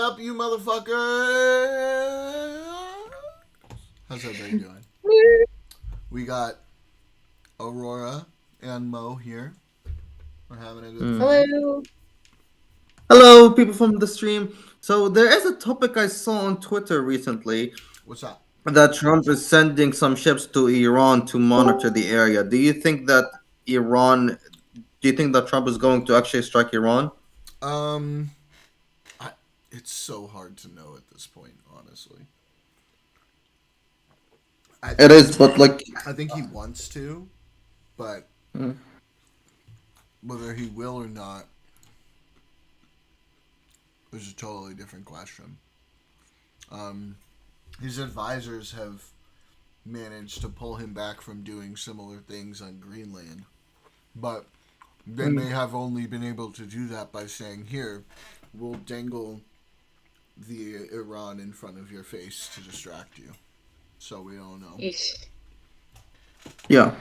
up, you motherfucker? How's everybody doing? We got Aurora and Mo here. We're having a good Mm. time. Hello. Hello, people from the stream. So there is a topic I saw on Twitter recently What's up? that Trump is sending some ships to Iran to monitor the area. Iran? Do you think that Trump is going to actually strike Iran? Um, I, it's so hard to know at this point, honestly. I It think is, but like, I think he wants to, but mm, whether he will or not is a totally different question. Um, his advisors have managed to pull him back from doing similar things on Greenland, but they may mm, have only been able to do that by saying, "Here, we'll dangle the Iran in front of your face to distract you." So we don't know. Yeesh. yeah.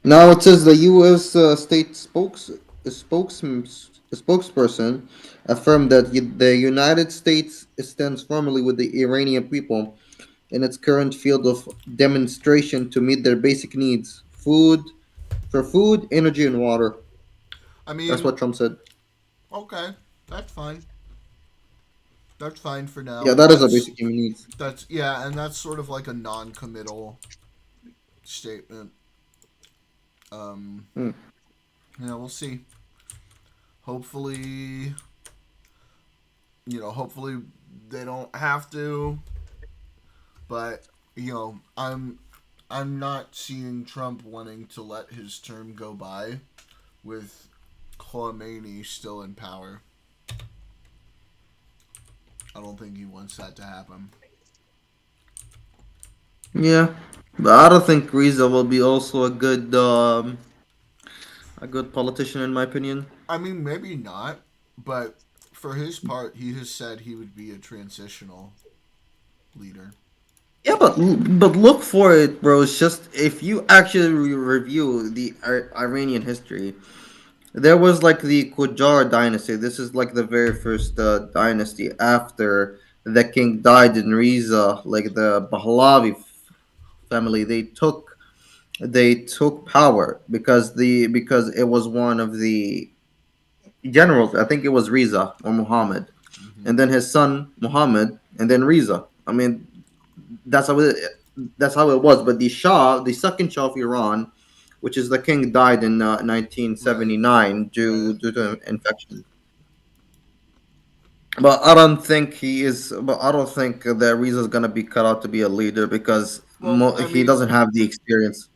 Now it says the U.S. State spokesperson affirmed that the United States stands firmly with the Iranian people in its current field of demonstration to meet their basic needs food, energy, and water. I That's mean, what Trump said. okay, that's fine. That's fine for Yeah, now. that is a basic human needs. That's yeah, and that's sort of like a non-committal statement. Um, Mm. we'll see. Hopefully, hopefully they don't have to. But I'm not seeing Trump wanting to let his term go by with Khomeini still in power. I don't think he wants that to happen. Yeah, but I don't think Riza will be also a good politician in my opinion. I mean, maybe not, but for his part, he has said he would be a transitional leader. Yeah, but look for it, bro. It's just if you actually review the Iranian history, there was like the Qajar dynasty. This is like the very first dynasty after the king died in Riza. Like the Pahlavi family, they took power because it was one of the generals. I think it was Riza or Muhammad, Mm-hmm. and then his son Muhammad, and then Riza. I mean, that's how it that's how it was. But the second Shah of Iran, which is the king, died in Right, 1979 right. due to infection. But I don't think he is. But I don't think that Riza is gonna be cut out to be a leader because Well, I he mean, doesn't have the experience.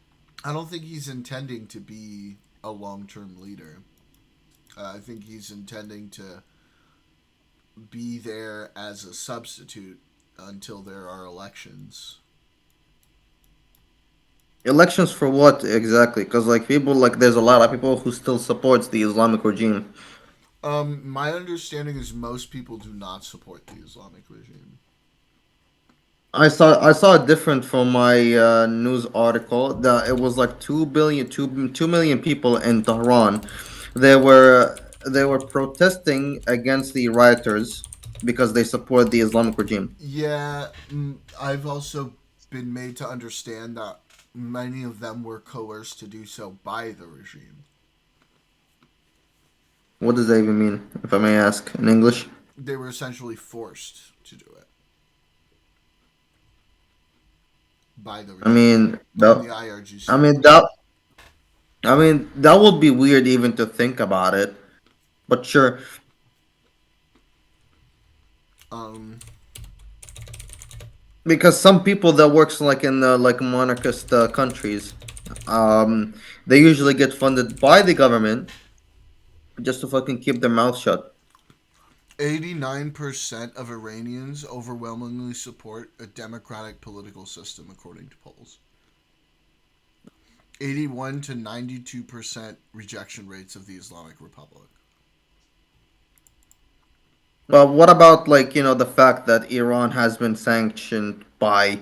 I don't think he's intending to be a long-term leader. I think he's intending to be there as a substitute until there are elections. Elections for what exactly? Because like people like there's a lot of people who still supports the Islamic regime. My understanding is most people do not support the Islamic regime. I saw it different from my news article that it was like 2 million people in Tehran. They were protesting against the rioters because they support the Islamic regime. Yeah, I've also been made to understand that many of them were coerced to do so by the regime. What does that even mean, if I may ask, in English? They were essentially forced to do it by the I regime mean, and that, the I IRGC. mean that, I mean that would be weird even to think about it. But sure, Um, because some people that works like in like monarchist countries, they usually get funded by the government just to fucking keep their mouth shut. 89% of Iranians overwhelmingly support a democratic political system, according to polls. 81 to 92% rejection rates of the Islamic Republic. But what about like the fact that Iran has been sanctioned by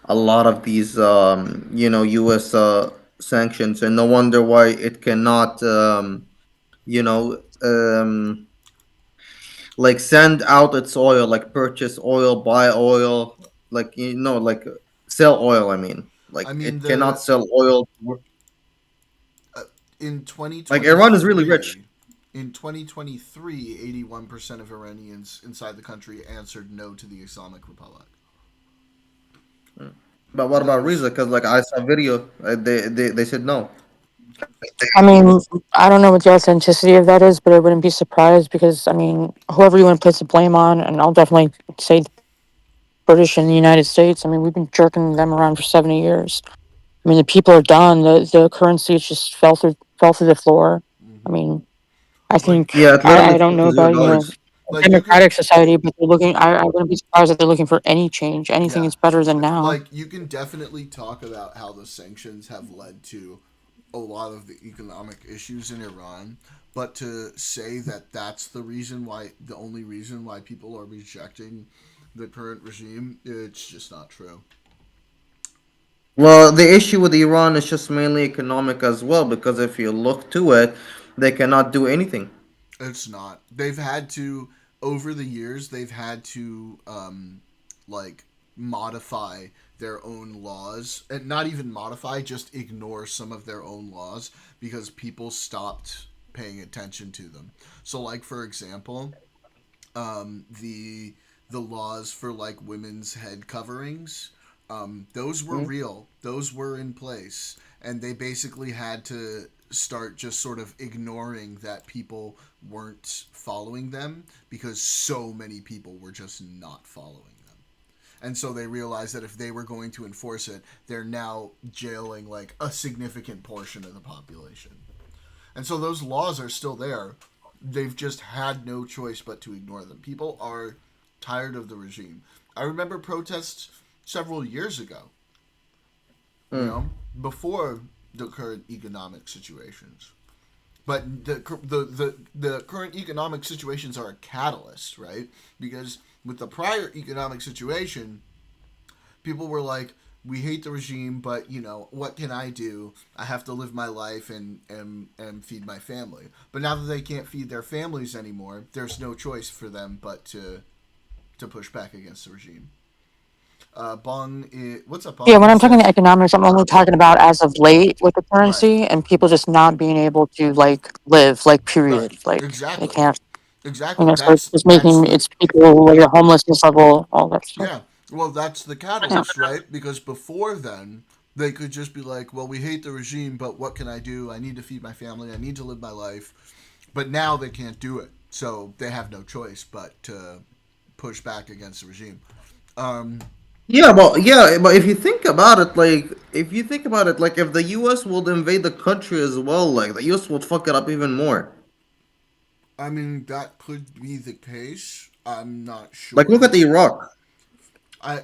a lot of these U.S. Sanctions, and no wonder why it cannot you know um, like send out its oil, like purchase oil, buy oil, like like sell oil. I mean, I like mean it cannot the sell oil. uh, in Like Iran is really rich. 2023 in 2023, 81% of Iranians inside the country answered no to the Islamic Republic. But what about There's Riza? Because like I saw a video, they said no. I mean, I don't know what the authenticity of that is, but I wouldn't be surprised because, I mean, whoever you want to place the blame on, and I'll definitely say British in the United States. I mean, we've been jerking them around for 70 years. I mean, the people are done. The currency just fell through the floor. I mhm. mean, I like think Yeah, it literally I don't fell know to zero about dollars. a you can democratic society, but they're looking. I wouldn't be surprised if they're looking for any change. Anything yeah, is better than now. like you can definitely talk about how the sanctions have led to a lot of the economic issues in Iran, but to say that that's the only reason why people are rejecting the current regime, it's just not true. Well, the issue with Iran is just mainly economic as well, because if you look to it, they cannot do anything. It's not. They've had to over the years. They've had to like modify their own laws, and not even modify, just ignore some of their own laws because people stopped paying attention to them. So, like for example, the laws for like women's head coverings, those were Mm. real. Those were in place, and they basically had to start just sort of ignoring that people weren't following them because so many people were just not following them. And so they realized that if they were going to enforce it, they're now jailing like a significant portion of the population. And so those laws are still there. They've just had no choice but to ignore them. People are tired of the regime. I remember protests several years ago, you Mm. know, before the current economic situations. But the current economic situations are a catalyst, right? Because with the prior economic situation, people were like, we hate the regime, but what can I do? I have to live my life and feed my family. But now that they can't feed their families anymore, there's no choice for them but to push back against the regime. What's up, Yeah, Bong? when He I'm talking to says, economics, I'm only talking about as of late with the right, currency and people just not being able to like live, like right, period. Like they exactly, can't, exactly. so it's just That's making the it's people like the homelessness level, all that stuff. Yeah, well, that's the Yeah. catalyst, right? Because before then, they could just be like, well, we hate the regime, but what can I do? I need to feed my family. I need to live my life. But now they can't do it. So they have no choice but to push back against the regime. Um, Yeah, but if you think about it, like if the U.S. would invade the country as well, like the U.S. would fuck it up even more. I mean, that could be the case. I'm not Like look at sure. the Iraq.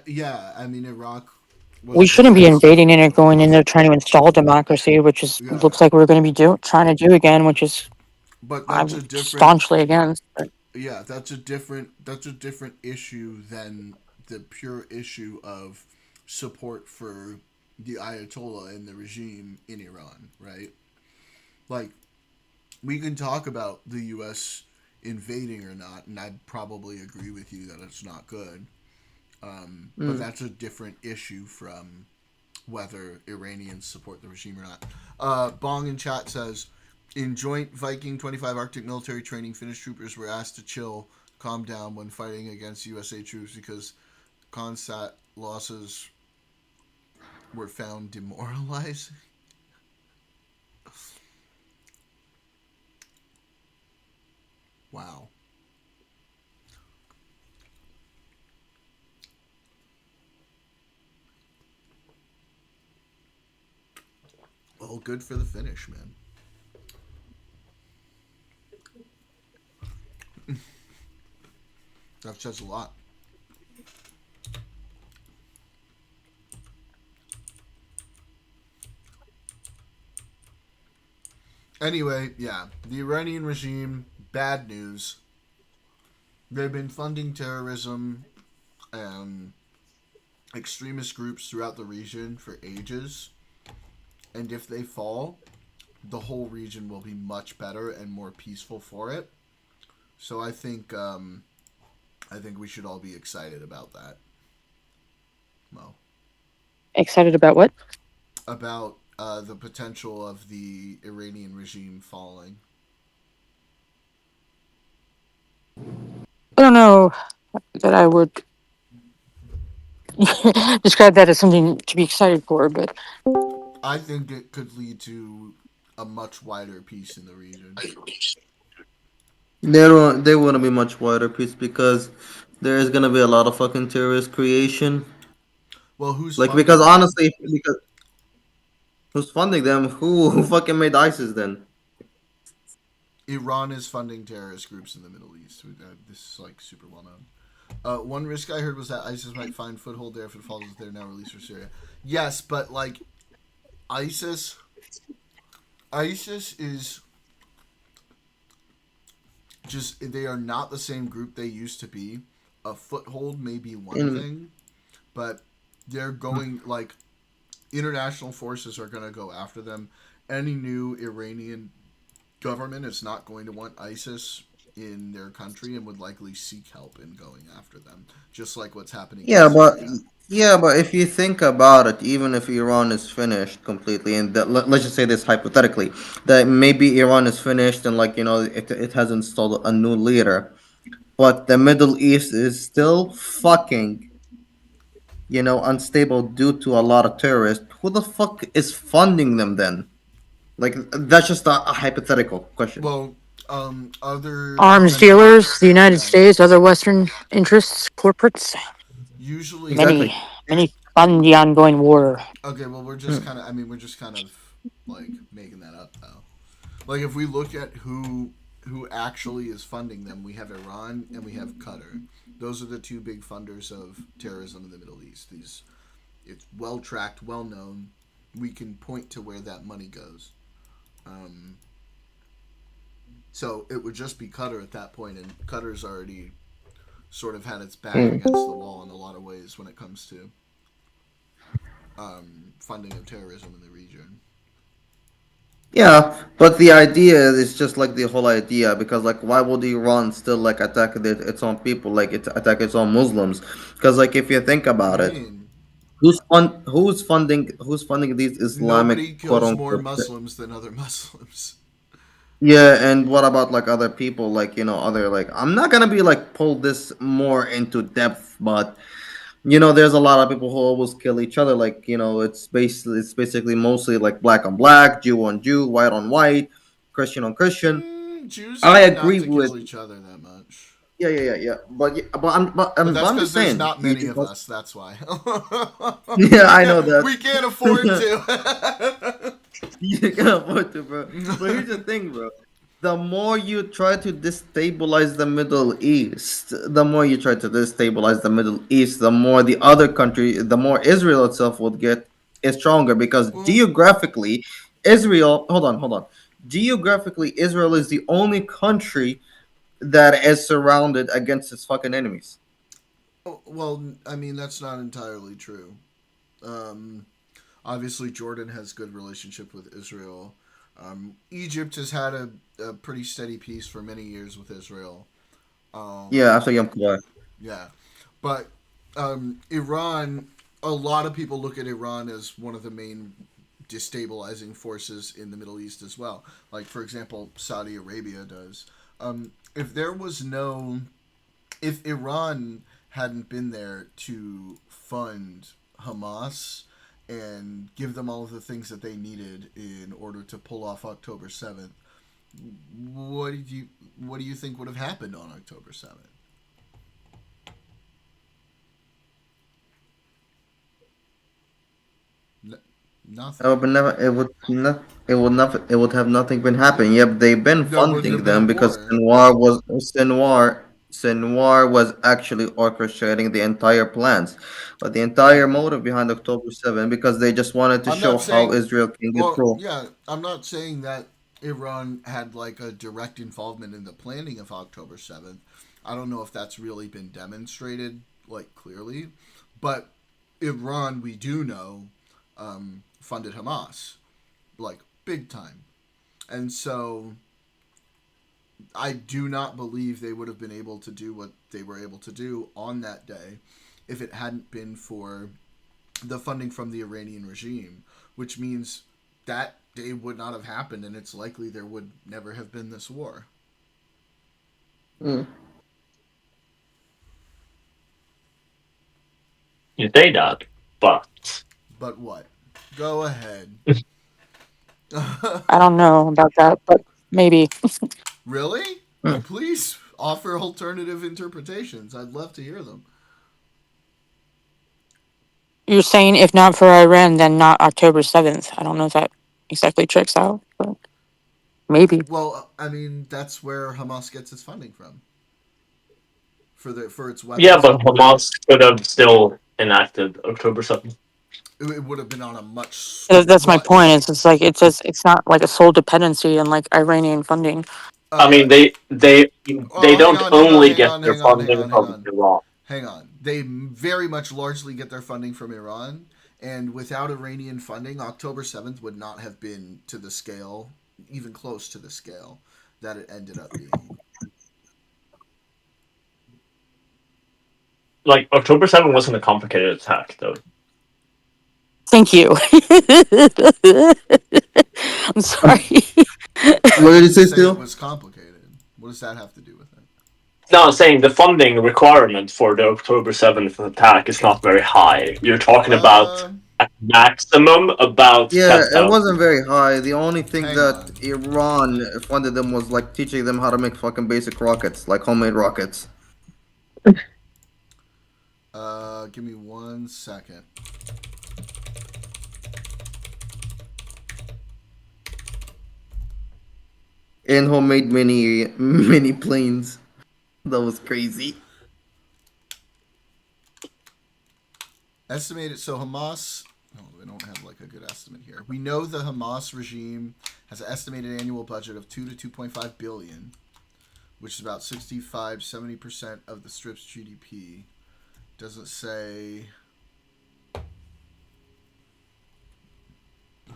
Yeah, I mean, Iraq was We a shouldn't be disaster. invading it and going in there trying to install democracy, which is Yeah, looks like we're going to be trying to do again, which is but that's a I'm different staunchly against. But yeah, that's a different issue than the pure issue of support for the Ayatollah and the regime in Iran, right? Like we can talk about the US invading or not, and I'd probably agree with you that it's not good. But Mm. that's a different issue from whether Iranians support the regime or not. Bong in chat says, in joint Viking 25 Arctic military training, Finnish troopers were asked to chill, calm down when fighting against USA troops because constat losses were found demoralizing. Wow. Well, good for the Finnish, man. That says a lot. Anyway, yeah, the Iranian regime, bad news. They've been funding terrorism and extremist groups throughout the region for ages. And if they fall, the whole region will be much better and more peaceful for it. So I think we should all be excited about that. Mo, Excited about what? about the potential of the Iranian regime falling. I don't know that I would describe that as something to be excited for, but I think it could lead to a much wider peace in the region. They wouldn't be much wider piece because there is gonna be a lot of fucking terrorist creation. Well, who's Like because funding them? honestly, because who's funding them? Who fucking made ISIS then? Iran is funding terrorist groups in the Middle East. This is like super well known. One risk I heard was that ISIS might find foothold there if it falls they're now released for Syria. Yes, but like ISIS, ISIS is just they are not the same group they used to be. A foothold may be one In thing, but they're going like international forces are going to go after them. Any new Iranian government is not going to want ISIS in their country and would likely seek help in going after them, just like what's happening in yeah, but Syria. yeah, but if you think about it, even if Iran is finished completely, and let's just say this hypothetically, that maybe Iran is finished and like it has installed a new leader, but the Middle East is still fucking unstable due to a lot of terrorists. Who the fuck is funding them then? Like that's just a hypothetical question. Well, other arms potential, dealers, the United yeah, States, other Western interests, corporates, usually, Exactly. many fund the ongoing war. okay. Well, we're just Hmm. kind of, I mean, we're just kind of like making that up though. Like if we look at who actually is funding them, we have Iran and we have Qatar. Those are the two big funders of terrorism in the Middle East. These it's well tracked, well known. We can point to where that money goes. Um, so it would just be Qatar at that point, and Qatar's already sort of had its back Hmm. against the wall in a lot of ways when it comes to funding of terrorism in the region. Yeah, but the idea is just like the whole idea because like why would Iran still like attack its own people like it attack its own Muslims? Because like if you think What do about you it, mean? who's funding these Nobody Islamic quote kills more unquote. Muslims than other Muslims. Yeah, and what about like other people like other like I'm not gonna be like pull this more into depth, but there's a lot of people who always kill each other. Like it's basically mostly like black on black, Jew on Jew, white on white, Christian on Christian. Jews I tend not agree to with kill each other that much. yeah. But But that's I'm because just there's saying. not many of us. That's why. Yeah, I know that. We can't afford to. You can afford to, bro. But here's the thing, bro. The more you try to destabilize the Middle East, the more the other country, the more Israel itself would get is stronger because Well, geographically, Israel. Hold on. Geographically, Israel is the only country that is surrounded against its fucking enemies. I mean that's not entirely true. Um, Obviously, Jordan has good relationship with Israel. Egypt has had a pretty steady peace for many years with Israel. Yeah, Um, after Yom Kippur. yeah, but Iran. A lot of people look at Iran as one of the main destabilizing forces in the Middle East as well. Like for example, Saudi Arabia does. If there was no, if Iran hadn't been there to fund Hamas and give them all of the things that they needed in order to pull off October 7th, what did you what do you think would have happened on October 7th? Nothing. But never, it would not, it would have nothing been happening. Yep, they've been There wouldn't have funding been a them because war. Sinwar was actually orchestrating the entire plans, but the entire Yeah. motive behind October 7 because they just wanted to I'm show not how saying Israel can get well, through. yeah, I'm not saying that Iran had like a direct involvement in the planning of October 7th. I don't know if that's really been demonstrated like clearly, but Iran, we do know, funded Hamas like big time, and so I do not believe they would have been able to do what they were able to do on that day if it hadn't been for the funding from the Iranian regime, which means that day would not have happened, and it's likely there would never have been this war. Mm. You say that, but But what? Go ahead. I don't know about that, but maybe. Really? Hmm. Please offer alternative interpretations. I'd love to hear them. You're saying if not for Iran, then not October 7th. I don't know if that exactly checks out, but maybe. Well, I mean, that's where Hamas gets its funding from for its weapons. yeah, but Hamas could have still enacted October 7th. It would have been on a much. That's my What? point. It's like it's not like a sole dependency on like Iranian funding. I mean, they Oh, hang don't on, only hang get on, their hang on, hang funding on, hang from on. Iran. Hang on. They very much largely get their funding from Iran, and without Iranian funding, October 7th would not have been to the scale, even close to the scale, that it ended up being. Like October 7th wasn't a complicated attack, though. Thank you. I'm sorry. What did you say, Say it Steele? was complicated. What does that have to do with it? No, I'm saying the funding requirement for the October 7th attack is not very high. You're talking about at maximum about Yeah, 10,000. it wasn't very high. The only thing Hang that on. Iran funded them was like teaching them how to make fucking basic rockets, like homemade rockets. Give me 1 second. And homemade mini planes. That was crazy. Estimated. So Hamas. Oh, we don't have like a good estimate here. We know the Hamas regime has an estimated annual budget of 2 to 2.5 billion, which is about 65-70% of the Strip's GDP. Doesn't say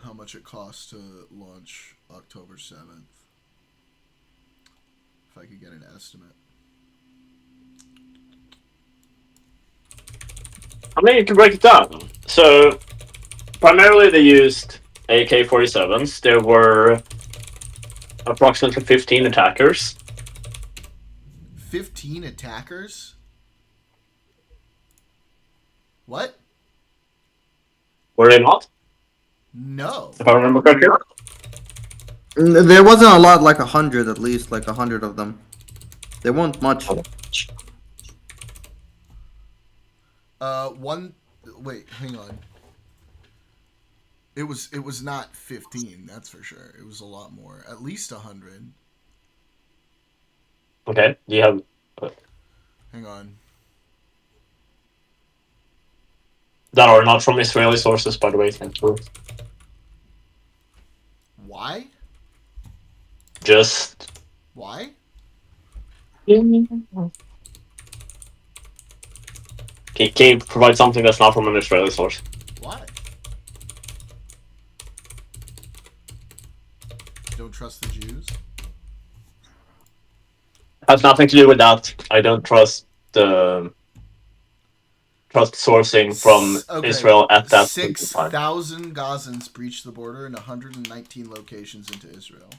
how much it costs to launch October 7th. If I could get an estimate. I mean, you can break it down. So, primarily they used AK-47s. There were approximately 15 attackers. 15 attackers? What? Were they not? No. If I remember correctly. There wasn't a lot, like 100 at least, like 100 of them. They weren't much. One. Wait, hang on. It was not 15. That's for sure. It was a lot more. At least 100. Okay, do you have... Hang on. That are not from Israeli sources, by the way, thank you. Why? Just... Why? Can you provide something that's not from an Israeli source? Why? Don't trust the Jews? Has nothing to do with that. I don't trust the... trust sourcing from Israel at that point in time. 6,000 Gazans breached the border in 119 locations into Israel.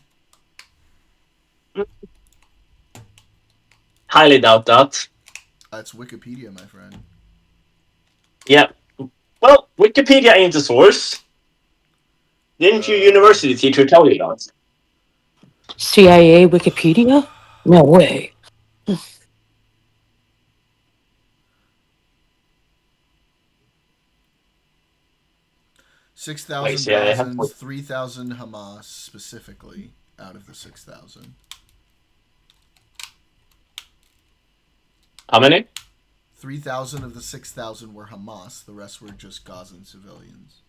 Highly doubt that. That's Wikipedia, my friend. Yeah. Well, Wikipedia ain't a source. Didn't your university teacher tell you that? CIA Wikipedia? No way. Six thousand Wait, yeah, Gazans, 3,000 Hamas specifically out of the 6,000. How many? 3,000 of the 6,000 were Hamas. The rest were just Gazan civilians.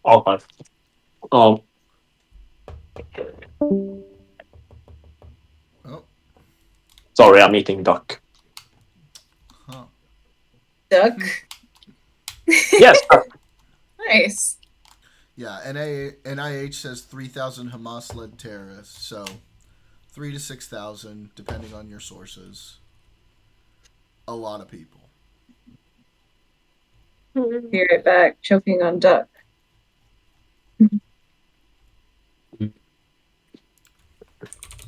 All five. Oh. Sorry, I'm eating duck. Huh. Duck. Yes. Nice. Yeah, NIH says 3,000 Hamas-led terrorists, so 3 to 6,000, depending on your sources. A lot of people. Be right back. Choking on duck.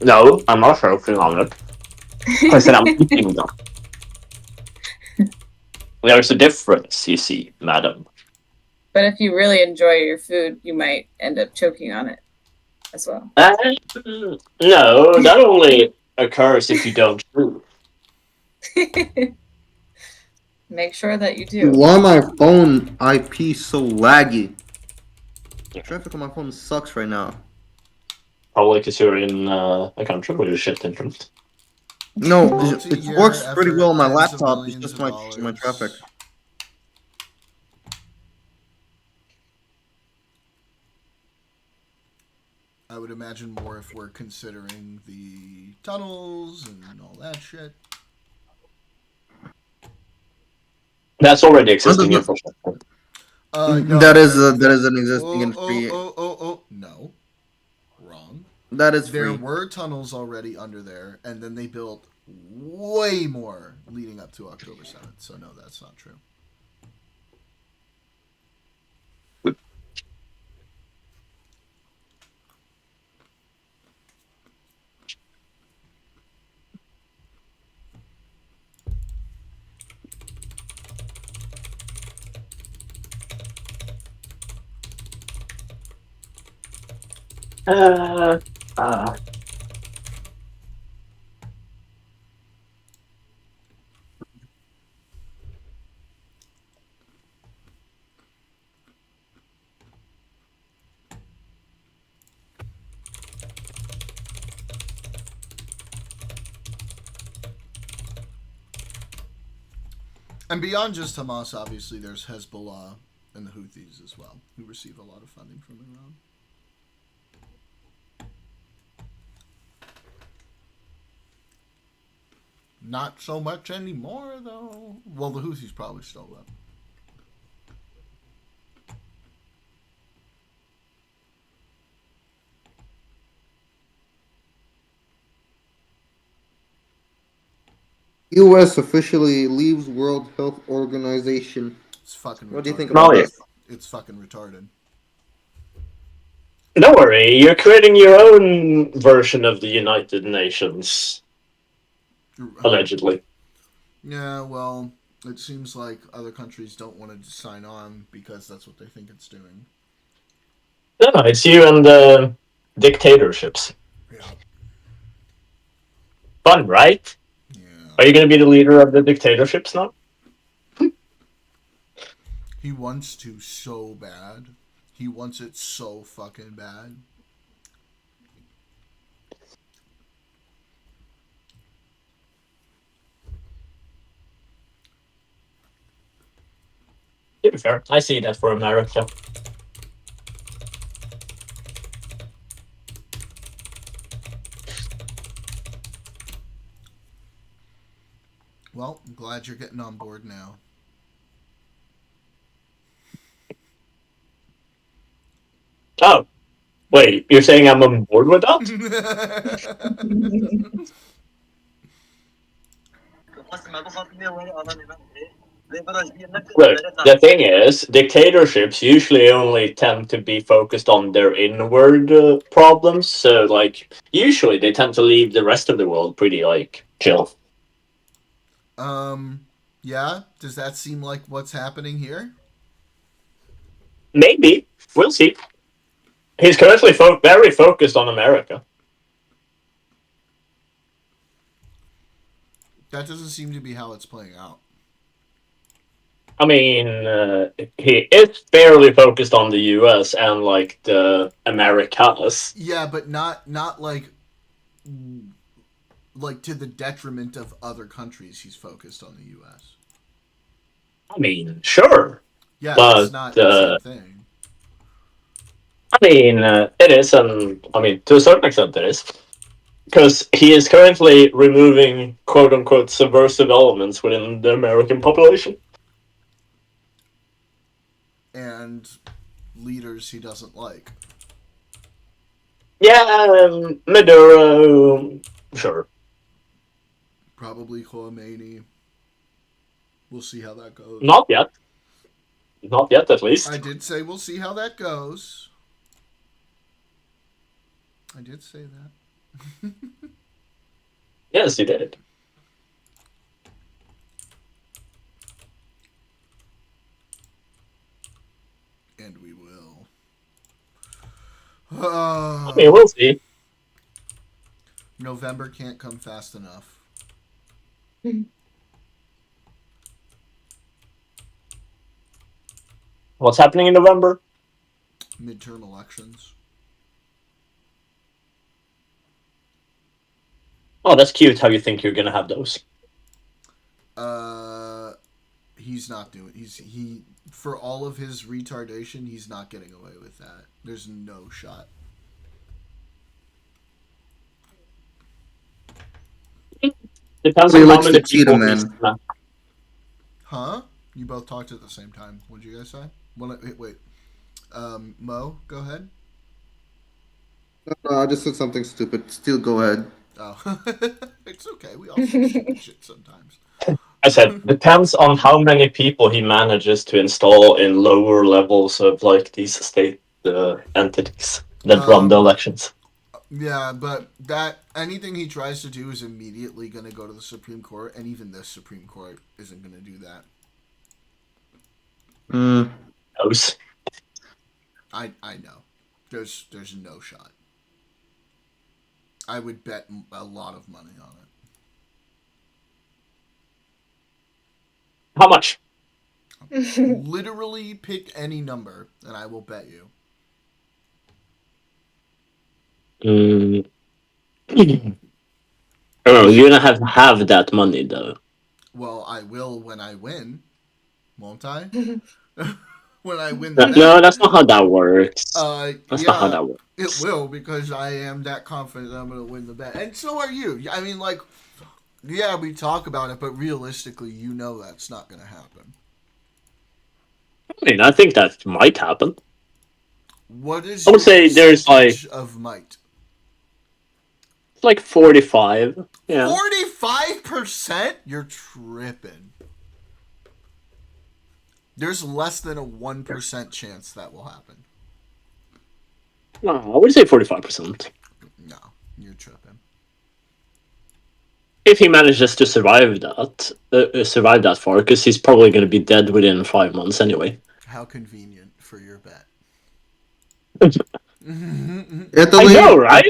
No, I'm not joking on it. I said I'm eating duck. There's a difference, you see, madam. But if you really enjoy your food, you might end up choking on it as well. No, that only occurs if you don't move. Make sure that you do. Why my phone IP so laggy? Traffic on my phone sucks right now. Probably because you're in a country with a shit internet. No, it Multi-year works pretty well on my effort, tens of laptop. It's millions just of my dollars. traffic. I would imagine more if we're considering the tunnels and all that shit. That's already existing Under the- infrastructure. No, that is an existing industry. No. Wrong. That is There free. were tunnels already under there, and then they built way more leading up to October 7th. So, no, that's not true. Uh, And beyond just Hamas, obviously, there's Hezbollah and the Houthis as well, who receive a lot of funding from Iran. Not so much anymore, though. Well, the Houthis probably still will. U.S. officially leaves World Health Organization. It's fucking retarded. What do you think about Molly. that? It's fucking retarded. Don't worry, you're creating your own version of the United Nations, allegedly. Yeah, well, it seems like other countries don't want to sign on because that's what they think it's doing. No, it's you and the dictatorships. Yeah. Fun, right? Yeah. Are you going to be the leader of the dictatorships now? He wants to so bad. He wants it so fucking bad. To be fair, I see that for America. Well, I'm glad you're getting on board now. Oh, wait, you're saying I'm on board with that? Look, the thing is, dictatorships usually only tend to be focused on their inward problems. So, like, usually they tend to leave the rest of the world pretty, like, chill. Yeah? Does that seem like what's happening here? Maybe. We'll see. He's currently very focused on America. That doesn't seem to be how it's playing out. I mean, he is fairly focused on the U.S. and, like, the Americas. Yeah, but not like to the detriment of other countries. He's focused on the U.S. I mean, sure. Yeah, But, it's not the same thing. I mean, it is, and I mean, to a certain extent, it is. because he is currently removing quote unquote subversive elements within the American population. And leaders he doesn't like. Yeah, Maduro, sure. Probably Khomeini. We'll see how that goes. Not yet. Not yet, at least. I did say we'll see how that goes. I did say that. Yes, you did. And we will. I mean, we'll see. November can't come fast enough. What's happening in November? Midterm elections. Oh, that's cute how you think you're gonna have those. He's not doing. He for all of his retardation, he's not getting away with that. There's no shot. Depends He on how likes many to cheat a people he's man. Huh? You both talked at the same time. What did you guys say? Wait. Mo, go ahead. No, I just said something stupid. Still, go ahead. Oh, it's okay. We all say stupid shit sometimes. I said depends on how many people he manages to install in lower levels of like these state entities that run the elections. Yeah, but that anything he tries to do is immediately going to go to the Supreme Court, and even this Supreme Court isn't going to do that. Those. I know. There's no shot. I would bet a lot of money on it. How much? Literally pick any number, and I will bet you. Oh, you're gonna have that money though. Well, I will when I win, won't I? When I win the bet. No, that's not how that works. That's Yeah, not how that works. it will, because I am that confident I'm going to win the bet. And so are you. I mean, like, yeah, we talk about it, but realistically, you know that's not going to happen. I mean, I think that might happen. What is I would say your there's percentage of might? It's like 45. Yeah. 45%? You're tripping. There's less than a 1% chance that will happen. No, I would say 45%. No, you're tripping. If he manages to survive that far, because he's probably going to be dead within 5 months anyway. How convenient for your bet. Italy, I know, right?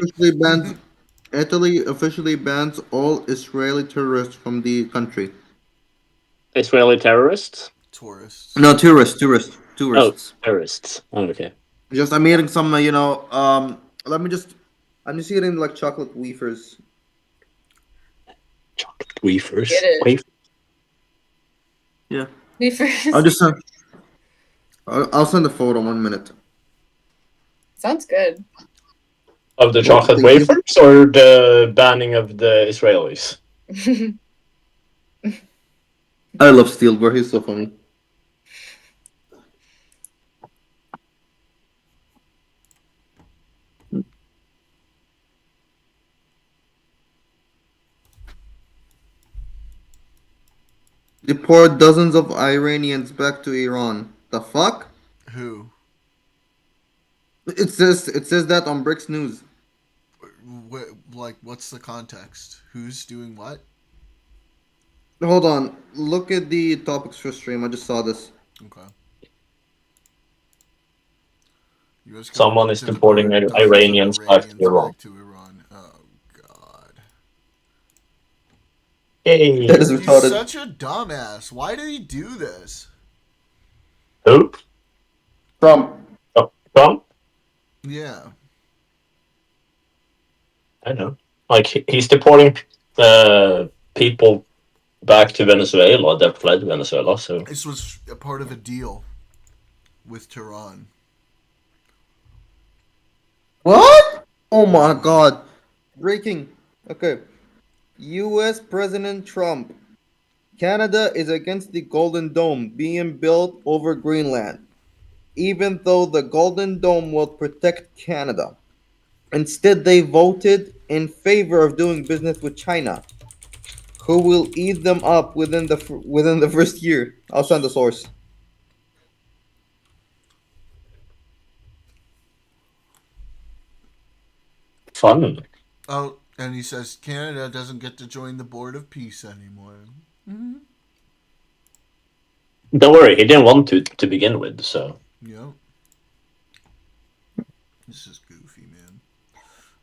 Italy officially bans all Israeli terrorists from the country. Israeli terrorists? Tourists. No, tourists. Oh, terrorists. Oh, okay. Just I'm eating some, I'm just eating like chocolate wafers. Chocolate wafers. Get it. Yeah. Wafers. I'll send a photo 1 minute. Sounds good. Of the Well, chocolate thank you. wafers or the banning of the Israelis? I love Steelberg. He's so funny. Deport dozens of Iranians back to Iran. The fuck? Who? It says that on Bricks News. Like, what's the context? Who's doing what? Hold on. Look at the topics for stream. I just saw this. Okay. US Someone government is to deporting deport dozens of Iranians back to Iran. back to Iran. Oh, God. Hey. That is He's retarded. such a dumbass. Why did he do this? Who? Trump. Oh, Trump? Yeah. I know. Like, he's deporting people back to Venezuela that fled Venezuela, so... This was a part of a deal with Tehran. What? Oh my god. Breaking. Okay. U.S. President Trump. Canada is against the Golden Dome being built over Greenland, even though the Golden Dome will protect Canada. Instead, they voted in favor of doing business with China, who will eat them up within the first year. I'll send the source. Fun. Oh, and he says Canada doesn't get to join the Board of Peace anymore. Mm-hmm. Don't worry, he didn't want to begin with, so. Yep. This is goofy,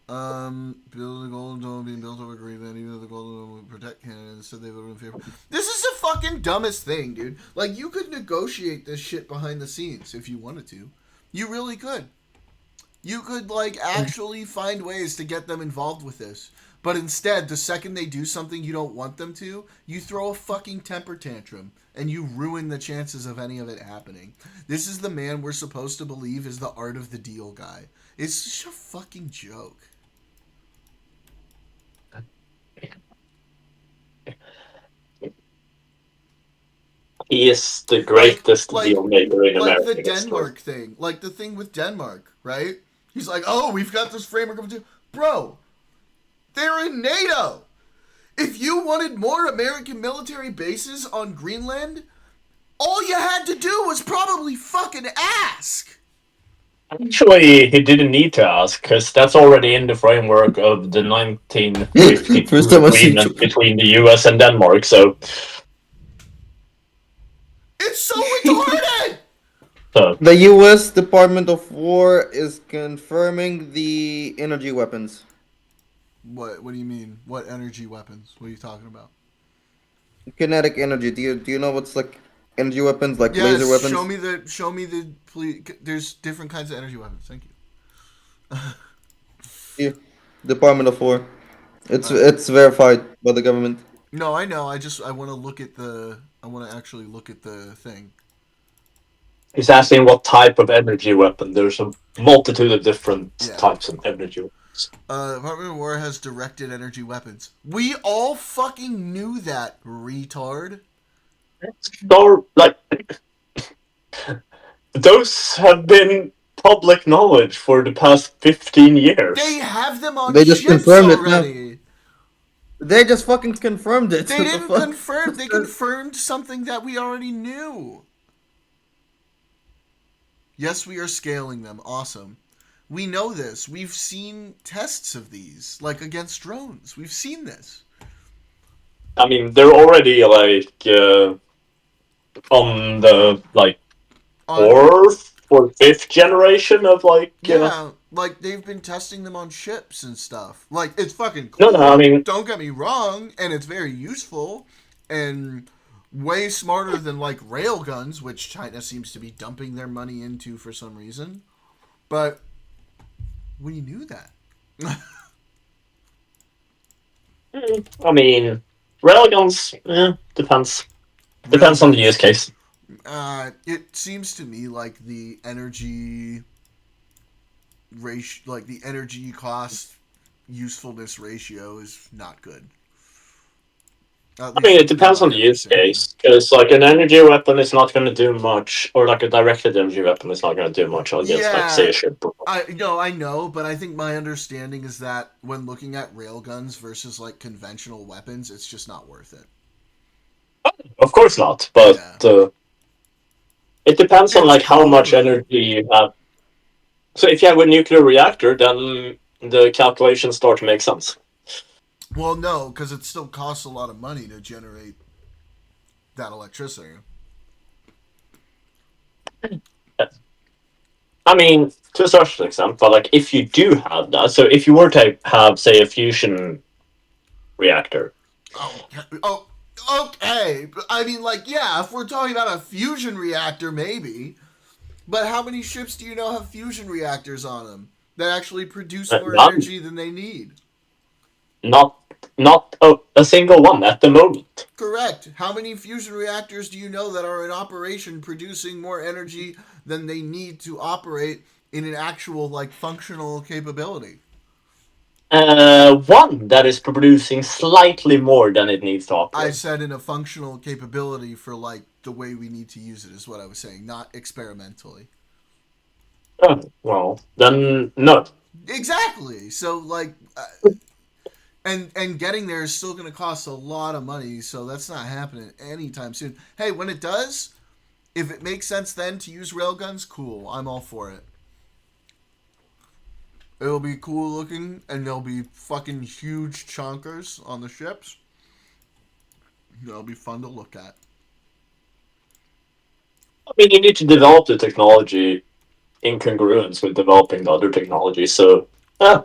man. Build a Golden Dome being built over Greenland, even though the Golden Dome would protect Canada, instead they voted in favor. This is the fucking dumbest thing, dude. Like, you could negotiate this shit behind the scenes if you wanted to. You really could. You could, like, actually find ways to get them involved with this. But instead, the second they do something you don't want them to, you throw a fucking temper tantrum and you ruin the chances of any of it happening. This is the man we're supposed to believe is the art of the deal guy. It's such a fucking joke. He is the greatest deal maker in like American the history. Denmark thing. Like the thing with Denmark, right? He's like, oh, we've got this framework of... Bro, they're in NATO. If you wanted more American military bases on Greenland, all you had to do was probably fucking ask. Actually, he didn't need to ask, because that's already in the framework of the 1952 First time I see agreement between the US and Denmark, so... It's so retarded! The U.S. Department of War is confirming the energy weapons. What do you mean? What energy weapons? What are you talking about? Kinetic energy. Do you know what's like energy weapons, like Yes, laser weapons? show me the please. There's different kinds of energy weapons. Thank you. Yeah. Department of War. It's verified by the government. No, I know. I want to look at the. I want to actually look at the thing. He's asking what type of energy weapon. There's a multitude of different types of energy weapons. Department of War has directed energy weapons. We all fucking knew that, retard. So, like, those have been public knowledge for the past 15 years. They have them on They just ships confirmed already. it. They just fucking confirmed it. They didn't confirm. They confirmed something that we already knew. Yes, we are scaling them. Awesome. We know this. We've seen tests of these, like against drones. We've seen this. I mean, they're already, like, on the, like, fourth or fifth generation of, like... Yeah, like, they've been testing them on ships and stuff. Like, it's fucking cool. No, I mean... Don't get me wrong, and it's very useful, and way smarter than, like, railguns, which China seems to be dumping their money into for some reason. But we knew that. I mean, railguns, depends. Depends on the use case. It seems to me like the energy ratio, like the energy cost usefulness ratio is not good. I mean, it depends on the use case, because like an energy weapon is not going to do much, or like a directed energy weapon is not going to do much against, like, say, a ship. I know, but I think my understanding is that when looking at railguns versus like conventional weapons, it's just not worth it. Of course not, but it depends on like how much energy you have. So if you have a nuclear reactor, then the calculations start to make sense. Well, no, because it still costs a lot of money to generate that electricity. I mean, to a certain extent, but like if you do have that, so if you were to have, say, a fusion reactor. Okay. I mean, like, yeah, if we're talking about a fusion reactor, maybe. But how many ships do you know have fusion reactors on them that actually produce more energy than they need? Not a single one at the moment. Correct. How many fusion reactors do you know that are in operation producing more energy than they need to operate in an actual, like, functional capability? One that is producing slightly more than it needs to I operate. said in a functional capability for like the way we need to use it is what I was saying, not experimentally. Oh, well, then no. Exactly. So like, and getting there is still going to cost a lot of money. So that's not happening anytime soon. Hey, when it does, if it makes sense then to use railguns, cool. I'm all for it. It'll be cool looking, and there'll be fucking huge chonkers on the ships. That'll be fun to look at. I mean, you need to develop the technology in congruence with developing the other technology. So, I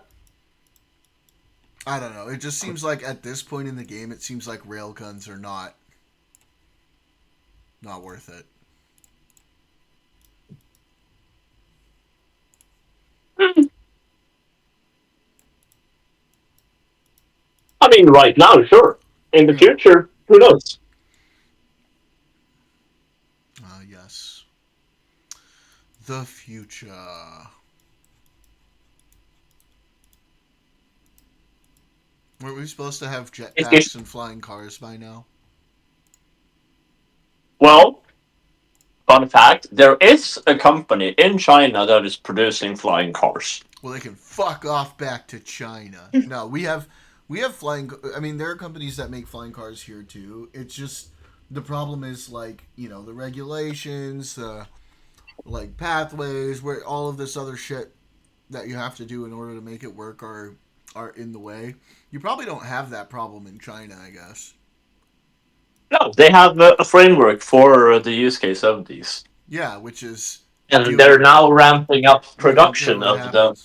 don't know. It just seems like at this point in the game, it seems like railguns are not worth it. I mean, right now, sure. In the future, who knows? Yes. The future. Weren't we supposed to have jetpacks and flying cars by now? Well, fun fact: there is a company in China that is producing flying cars. Well, they can fuck off back to China. No, we have flying. I mean, there are companies that make flying cars here too. It's just the problem is like the regulations, like pathways, where all of this other shit that you have to do in order to make it work are in the way. You probably don't have that problem in China, I guess. No, they have a framework for the use case of these. Yeah, which is and they're now ramping up production of them.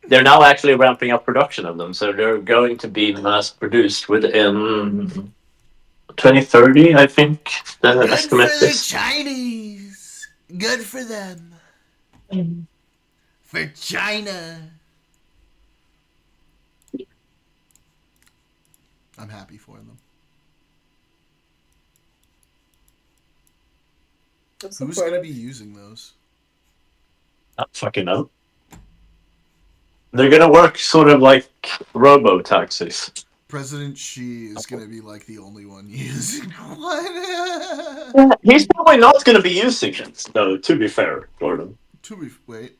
They're now actually ramping up production of them, so they're going to be mass produced within 2030, I think. The Good estimate for the is. Chinese. Good for them. For China. I'm happy for them. Who's going to be using those? I don't fucking know. They're going to work sort of like robo-taxis. President Xi is going to be like the only one using one. He's probably not going to be using it, though, to be fair, Gordon. Wait.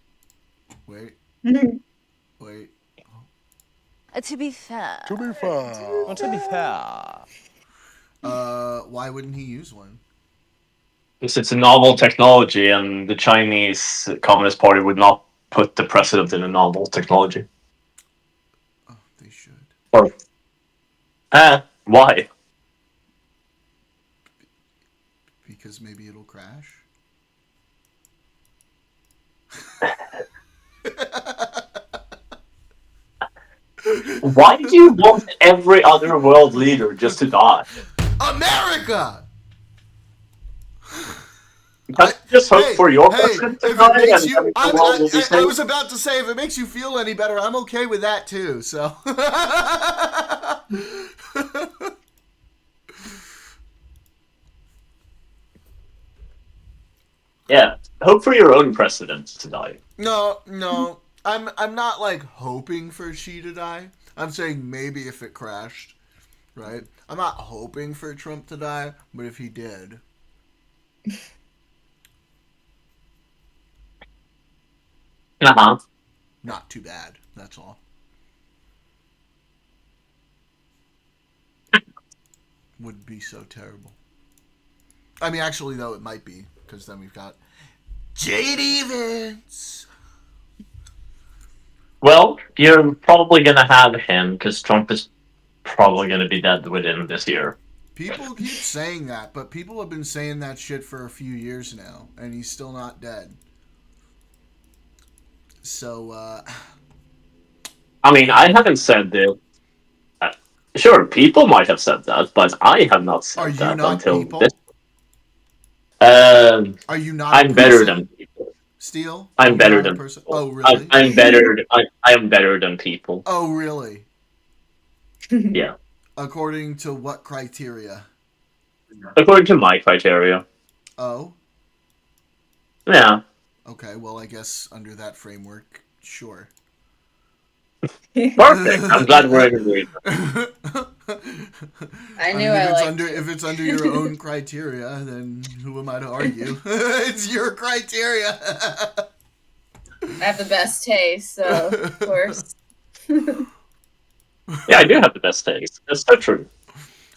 To be fair. Why wouldn't he use one? Because it's a novel technology, and the Chinese Communist Party would not put the president in a novel technology. Oh, they should. Or, why? Because maybe it'll crash. Why do you want every other world leader just to die? America! Can't you just hope for your president to die and you, the world will be I safe? was about to say, if it makes you feel any better, I'm okay with that too, so. Yeah, hope for your own president to die. No. I'm not like hoping for Xi to die. I'm saying maybe if it crashed, right? I'm not hoping for Trump to die, but if he did. Uh-huh. Not too bad, that's all. Would be so terrible. I mean, actually, though, it might be, because then we've got J.D. Vance. Well, you're probably going to have him, because Trump is probably going to be dead within this year. People keep saying that, but people have been saying that shit for a few years now, and he's still not dead. So, I mean, I haven't said that. Sure, people might have said that, but I have not said that until people? this. Are you not? I'm better than people. Steel? I'm better than person? people. Oh, really? I'm better. I am better than people. Oh, really? Yeah. According to what criteria? According to my criteria. Oh? Yeah. Okay, well, I guess under that framework, sure. Perfect. I'm glad we're in agreement. I knew I liked you. if it's under your own criteria, then who am I to argue? It's your criteria. I have the best taste, so of course. Yeah, I do have the best taste. That's so true.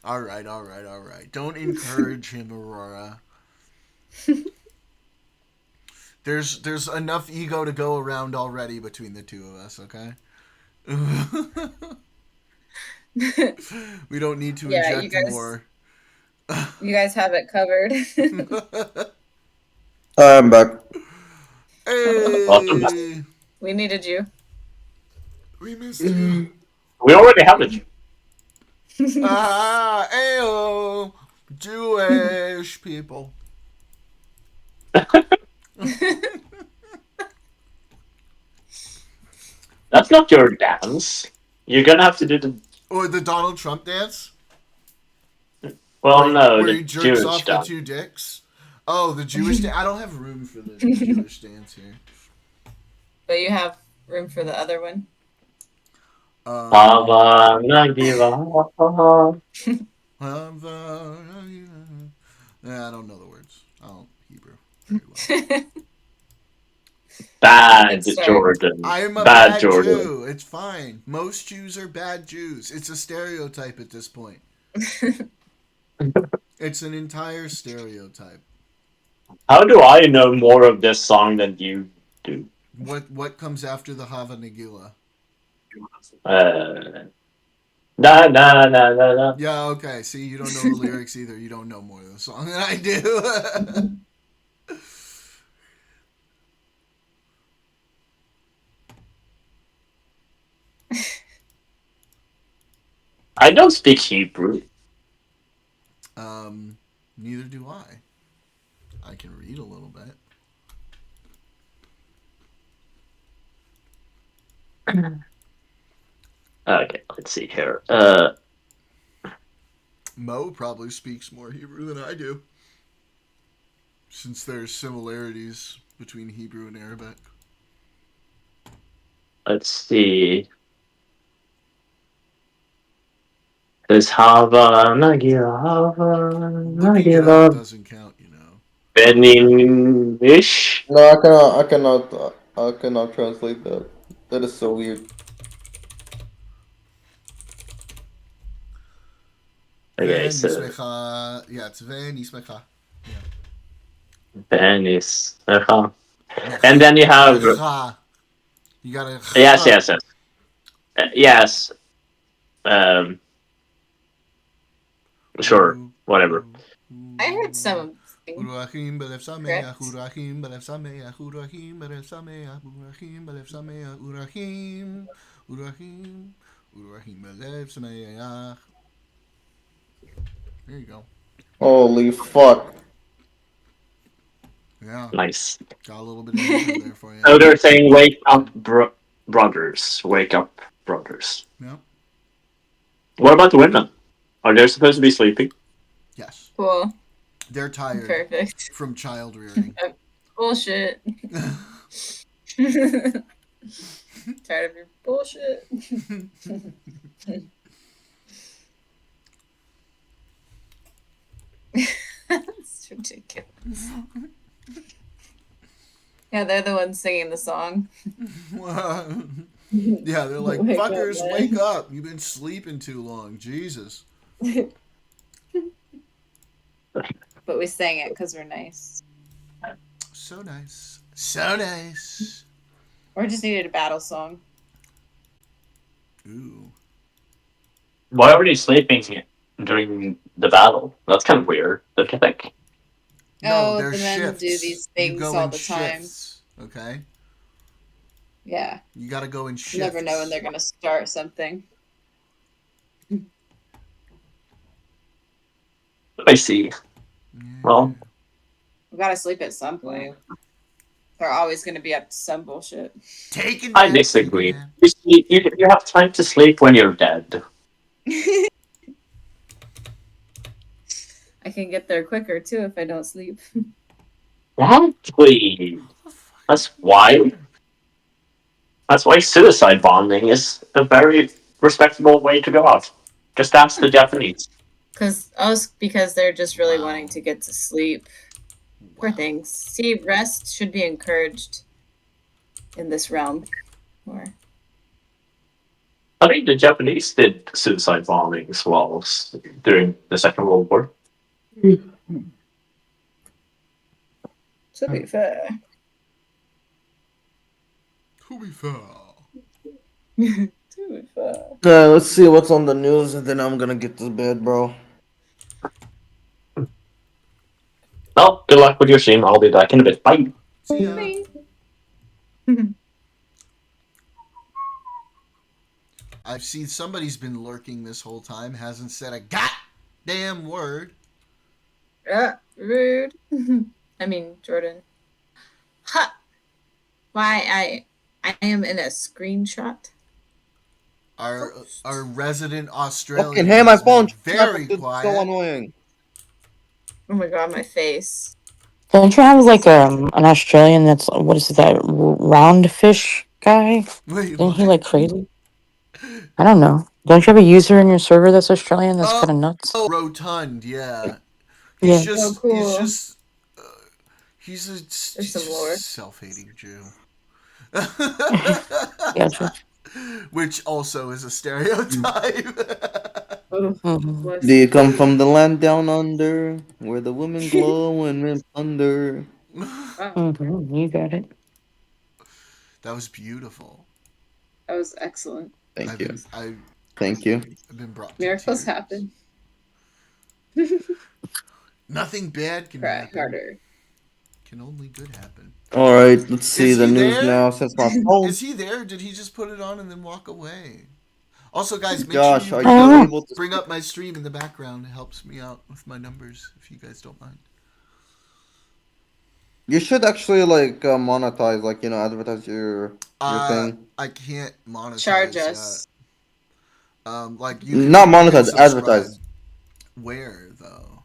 All right. Don't encourage him, Aurora. There's enough ego to go around already between the two of us, okay? We don't need to Yeah, inject you guys- more. You guys have it covered. I'm back. Welcome back. Hey, We needed you. we missed you. We already have it. Ah, ayo, Jewish people. That's not your dance. You're gonna have to do the. Or the Donald Trump dance? Well, no, where the he jerks Jewish off dance. the two dicks. Oh, the Jewish dance. I don't have room for the Jewish dance here. But you have room for the other one. Hava Nagila. Yeah, I don't know the words. I don't Hebrew very well. Bad Good start. Jordan. I am a Bad bad Jordan. Jew. It's fine. Most Jews are bad Jews. It's a stereotype at this point. It's an entire stereotype. How do I know more of this song than you do? What comes after the Hava Nagila? Na na na na na. Yeah, okay. See, you don't know the lyrics either. You don't know more of the song than I do. I don't speak Hebrew. Neither do I. I can read a little bit. Okay, let's see here. Mo probably speaks more Hebrew than I do, since there's similarities between Hebrew and Arabic. Let's see. There's Hava Nagila, Hava Looking it up Nagila, doesn't count, you know. Benimish. No, I cannot translate that. That is so weird. Okay, so Nismecha. Yeah, it's Nismecha. Benis. And then you have You gotta. yes. Yes. Sure, whatever. I heard some. Urahim belev sameach, urahim belev sameach, urahim belev sameach, urahim belev sameach, urahim belev sameach. There you go. Holy fuck. Yeah, Nice. got a little bit of Hebrew there for you. So they're saying, "Wake up, brothers! Wake up, brothers!" Yeah. What about the women? Are they supposed to be sleeping? Yes. Cool. They're tired Perfect. from child rearing. Bullshit. Tired of your bullshit. That's ridiculous. Yeah, they're the ones singing the song. Yeah, they're like, Wake up, fuckers, man." wake up. You've been sleeping too long. Jesus. But we sang it because we're nice. So nice. So nice. Or just needed a battle song. Ooh. Why are they sleeping during the battle? That's kind of weird, don't you think? Oh, they're the men shifts. do these You things go all in the time. shifts, okay? Yeah. You gotta go in shifts. You never know when they're going to start something. I see. Yeah. Well, We got to sleep at some point. They're always going to be up to some bullshit. Take a I nap, disagree. take a nap. You have time to sleep when you're dead. I can get there quicker too if I don't sleep. Exactly. That's why That's why suicide bombing is a very respectable way to go out. Just ask the Japanese. Because they're just really Wow. wanting to get to sleep. Poor things. See, rest should be encouraged in this realm. Or I think the Japanese did suicide bombings while during the Second World War. to be fair. To be fair. To be fair. Let's see what's on the news, and then I'm gonna get to bed, bro. Well, good luck with your stream. I'll be back in a bit. Bye. See ya. I've seen somebody's been lurking this whole time, hasn't said a goddamn word. Rude. I mean, Jordan. Ha! Why I am in a screenshot. Our resident Australian. Fucking hey, my has been phone. very It's quiet. so annoying. Oh my god, my face. Don't you have like an Australian that's what is it, that round fish guy? Wait, Isn't he what? like crazy? I don't know. Don't you have a user in your server that's Australian that's kind of nuts? Oh, rotund, yeah. Yeah. He's just, Oh, cool. he's a some lore. self-hating Jew. Gotcha. Which also is a stereotype. Mhm. Do you come from the land down under, where the women glow and men thunder? Mhm, you got it. That was beautiful. That was excellent. Thank you. I've Thank you. been brought to Miracles tears. happen. Nothing bad can Try happen. harder. Can only good happen. All right, let's see Is the he news there? now. Since my phone. Is he there? Did he just put it on and then walk away? Also, guys, make Josh, sure are you you able to? bring up my stream in the background. It helps me out with my numbers, if you guys don't mind. You should actually like monetize, like advertise your thing. I can't monetize. Charge us. Like you can, Not you can monetize, subscribe. advertise. Where though?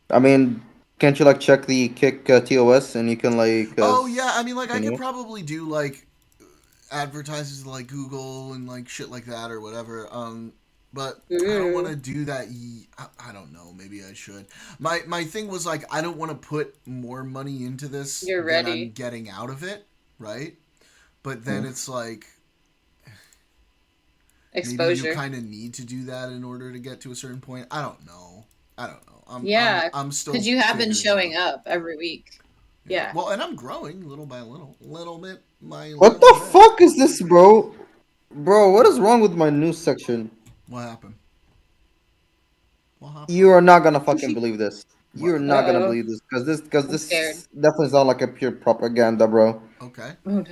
I mean, can't you like check the Kick TOS and you can like? Oh yeah, I mean, like I you could know? probably do like advertises like Google and like shit like that or whatever. But I don't want to do that. I don't know. Maybe I should. My thing was like I don't want to put more money into this You're than ready. I'm getting out of it, right? But then it's like maybe Exposure. you kind of need to do that in order to get to a certain point. I don't know. I'm still Because you have been figuring showing it out. up every week. Yeah. Well, and I'm growing little by little bit. What the fuck is this, bro? Bro, what is wrong with my news section? What happened? You are not gonna fucking believe this. You're not gonna Uh-oh. believe this I'm this scared. definitely sounds like a pure propaganda, bro. Okay. Oh no.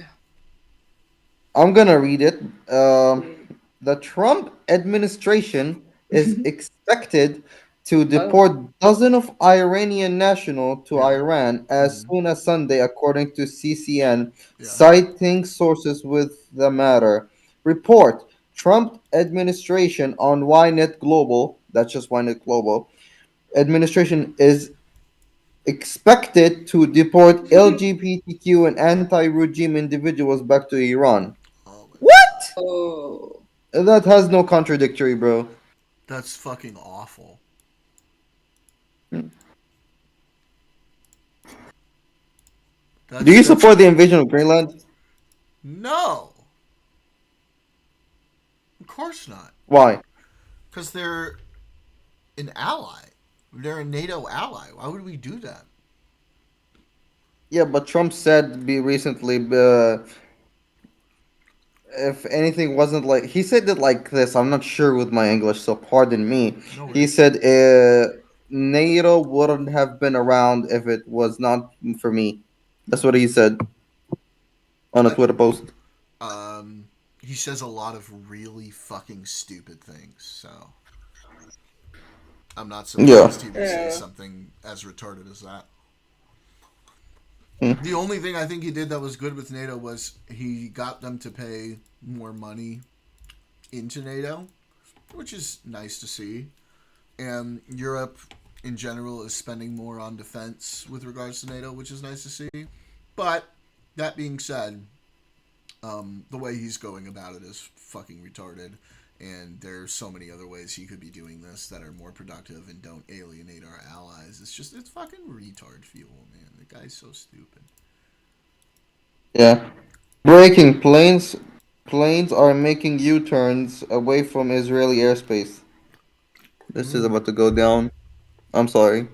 I'm gonna read it. The Trump administration is expected to deport dozens of Iranian nationals to Yeah. Iran as soon as Sunday, according to CCN, Yeah. citing sources with the matter. Report: Trump administration on Ynet Global. That's just Ynet Global. Administration is expected to deport LGBTQ and anti-regime individuals back to Iran. Oh, What? Oh. That has no contradictory, bro. that's fucking awful. Do you support the invasion of Greenland? No. Of course not. Why? Because they're an ally. They're a NATO ally. Why would we do that? Yeah, but Trump said recently, if anything wasn't like he said it like this. I'm not sure with my English, so pardon me. No He worries. said NATO wouldn't have been around if it was not for me. That's what he said on a Twitter post. He says a lot of really fucking stupid things, so I'm not surprised he would say something as retarded as that. The only thing I think he did that was good with NATO was he got them to pay more money into NATO, which is nice to see. And Europe in general is spending more on defense with regards to NATO, which is nice to see. But that being said, The way he's going about it is fucking retarded, and there's so many other ways he could be doing this that are more productive and don't alienate our allies. It's fucking retard fuel, man. The guy's so stupid. Yeah. Breaking planes. Planes are making U-turns away from Israeli airspace. This is about to go down. I'm sorry.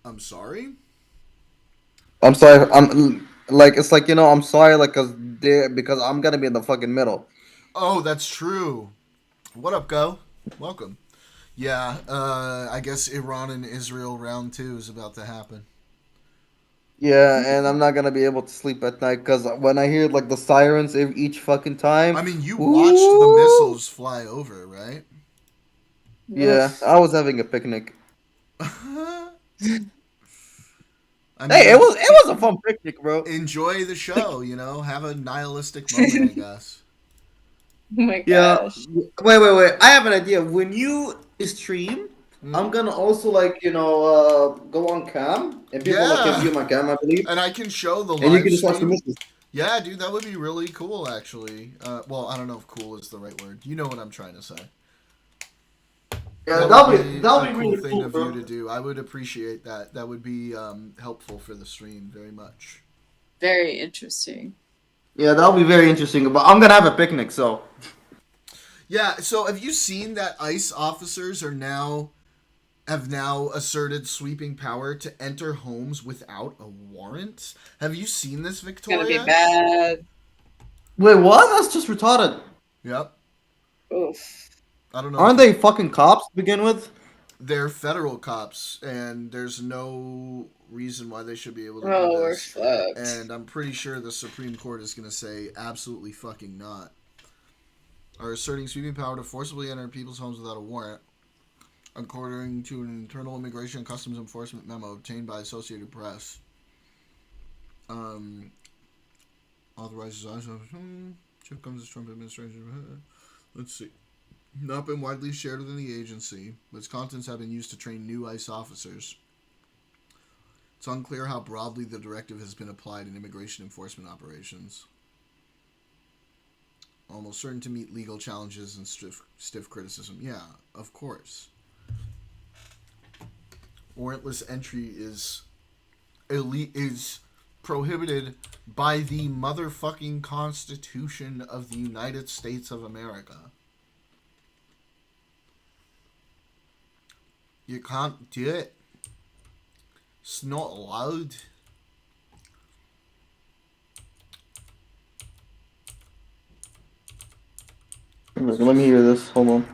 I'm sorry. I'm sorry. I'm like it's like I'm sorry like because I'm gonna be in the fucking middle. Oh, that's true. What up, Go? Welcome. Yeah, I guess Iran and Israel round 2 is about to happen. Yeah, and I'm not gonna be able to sleep at night because when I hear like the sirens each fucking I time. mean, you watched the Ooh. missiles fly over, right? Yeah, Oof. I was having a picnic. I Hey, it mean, was a fun picnic, bro. enjoy the show, have a nihilistic moment, I guess. Oh my Yeah. gosh. Wait. I have an idea. When you stream, I'm Hmm? gonna also like go on cam and people like can Yeah, view my cam, I believe, and I can show the and you live can just watch the stream. missions. Yeah, dude, that would be really cool, actually. Well, I don't know if cool is the right word. You know what I'm trying to say. Yeah, That would be that'll a be cool really thing cool, of you bro. to do. I would appreciate that. That would be helpful for the stream very much. Very interesting. Yeah, that'll be very interesting. But I'm gonna have a picnic, so Yeah, so have you seen that ICE officers have now asserted sweeping power to enter homes without a warrant? Have you seen this, It's gonna be Victoria? bad. wait, what? That's just retarded. Yep. Oof. I don't know if Aren't you they fucking cops to begin with? they're federal cops, and there's no reason why they should be able to do Oh, we're this. fucked. And I'm pretty sure the Supreme Court is going to say absolutely fucking not. Are asserting sweeping power to forcibly enter people's homes without a warrant, according to an internal immigration and customs enforcement memo obtained by Associated Press. Um, authorizes Chip comes the Trump administration. Let's see. Not been widely shared within the agency, but its contents have been used to train new ICE officers. It's unclear how broadly the directive has been applied in immigration enforcement operations. Almost certain to meet legal challenges and stiff criticism. Yeah, of course. Warrantless entry is prohibited by the motherfucking Constitution of the United States of America. You can't do it. It's not allowed. Let me hear this. Hold on.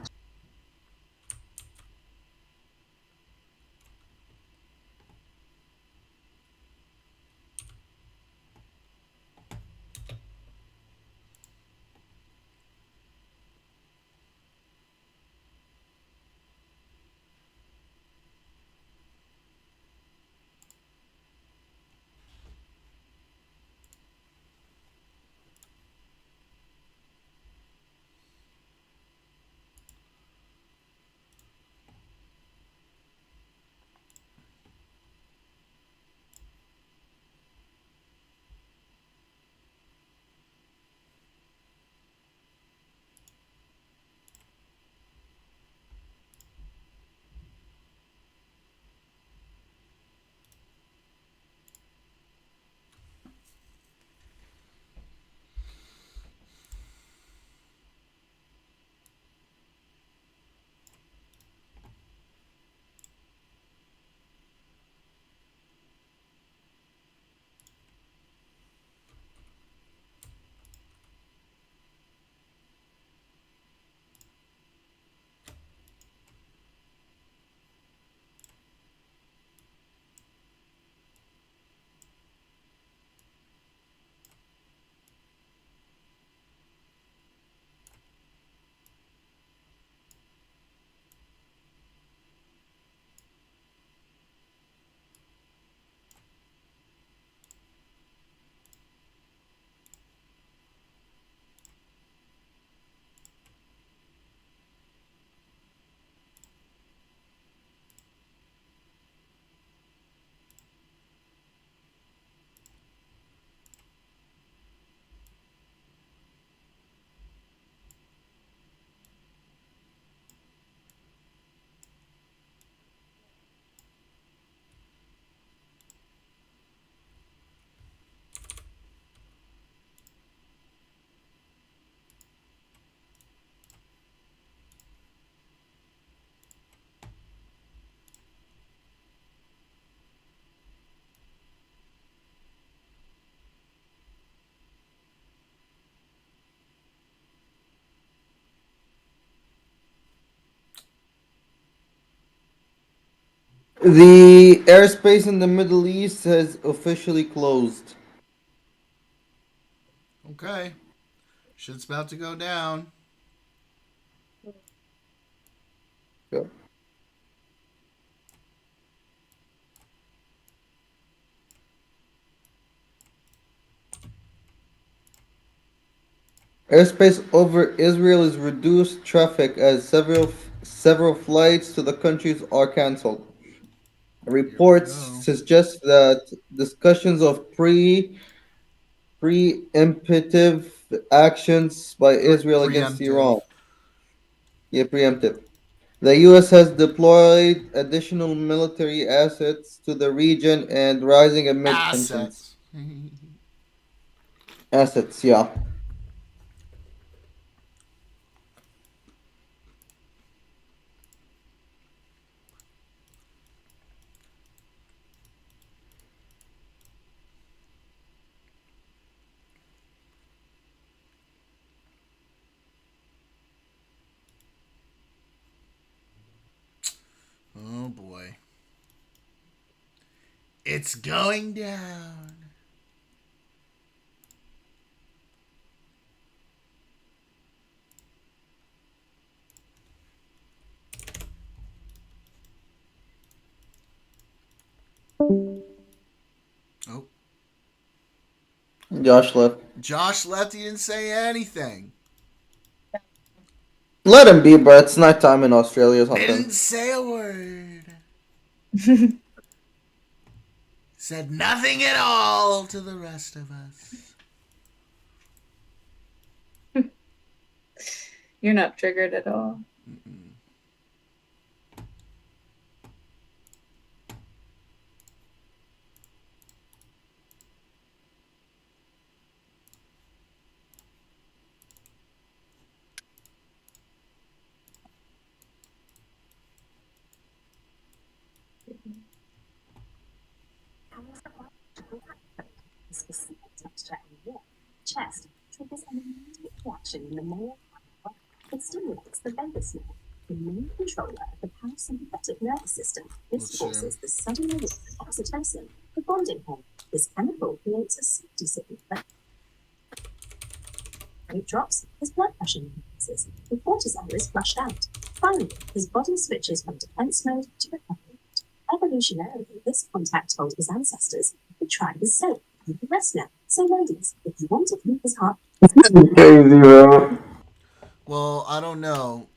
The airspace in the Middle East has officially closed. Okay. Shit's about to go down. Yep. Airspace over Israel is reduced traffic as several flights to the countries are cancelled. Reports go. suggest that discussions of preemptive actions by Israel against Preemptive. Iran. Yeah, preemptive. The U.S. has deployed additional military assets to the region and rising amid tensions. Assets. Assets, yeah. Oh boy. It's going down. Oh. Josh left. Josh left. He didn't say anything. Let him be, bro. It's nighttime in Australia or something. Didn't say a word. Said nothing at all to the rest of us. You're not triggered at all. Mm-mm. Chest triggers an immediate reaction in the male. It stimulates the vagus nerve, the main controller of the parasympathetic nervous system. This causes the sudden release of oxytocin, the bonding hormone. This chemical creates a safety signal. It drops, his blood pressure increases, the cortisol is flushed out. Finally, his body switches from defense mode to recovery mode. Evolutionarily, this contact told his ancestors the tribe is safe. You can rest now. So, ladies, if you want to keep his heart. Crazy, bro. Well, I don't know.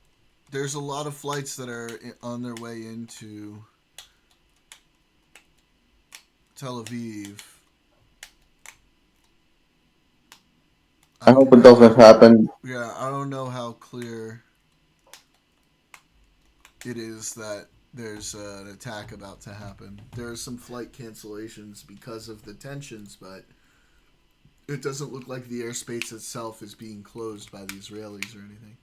There's a lot of flights that are on their way into Tel Aviv. I hope it doesn't happen. Yeah, I don't know how clear it is that there's an attack about to happen. There are some flight cancellations because of the tensions, but it doesn't look like the airspace itself is being closed by the Israelis or anything.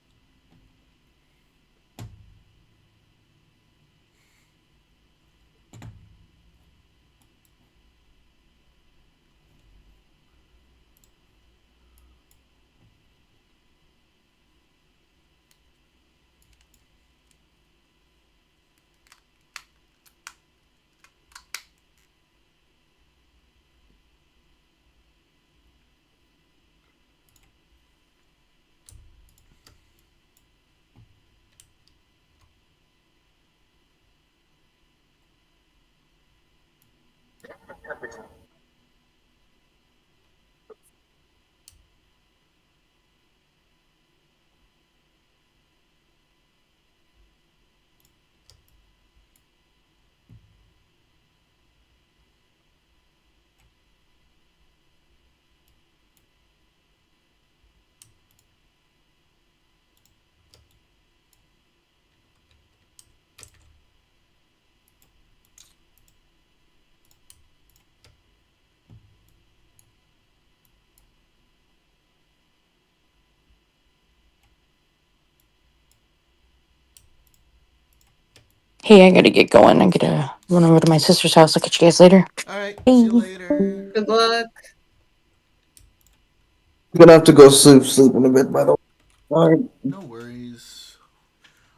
Hey, I gotta get going. I gotta run over to my sister's house. I'll catch you guys later. All right, see you later. Good luck. I'm gonna have to go sleep in a bit, by the way. Alright. No worries.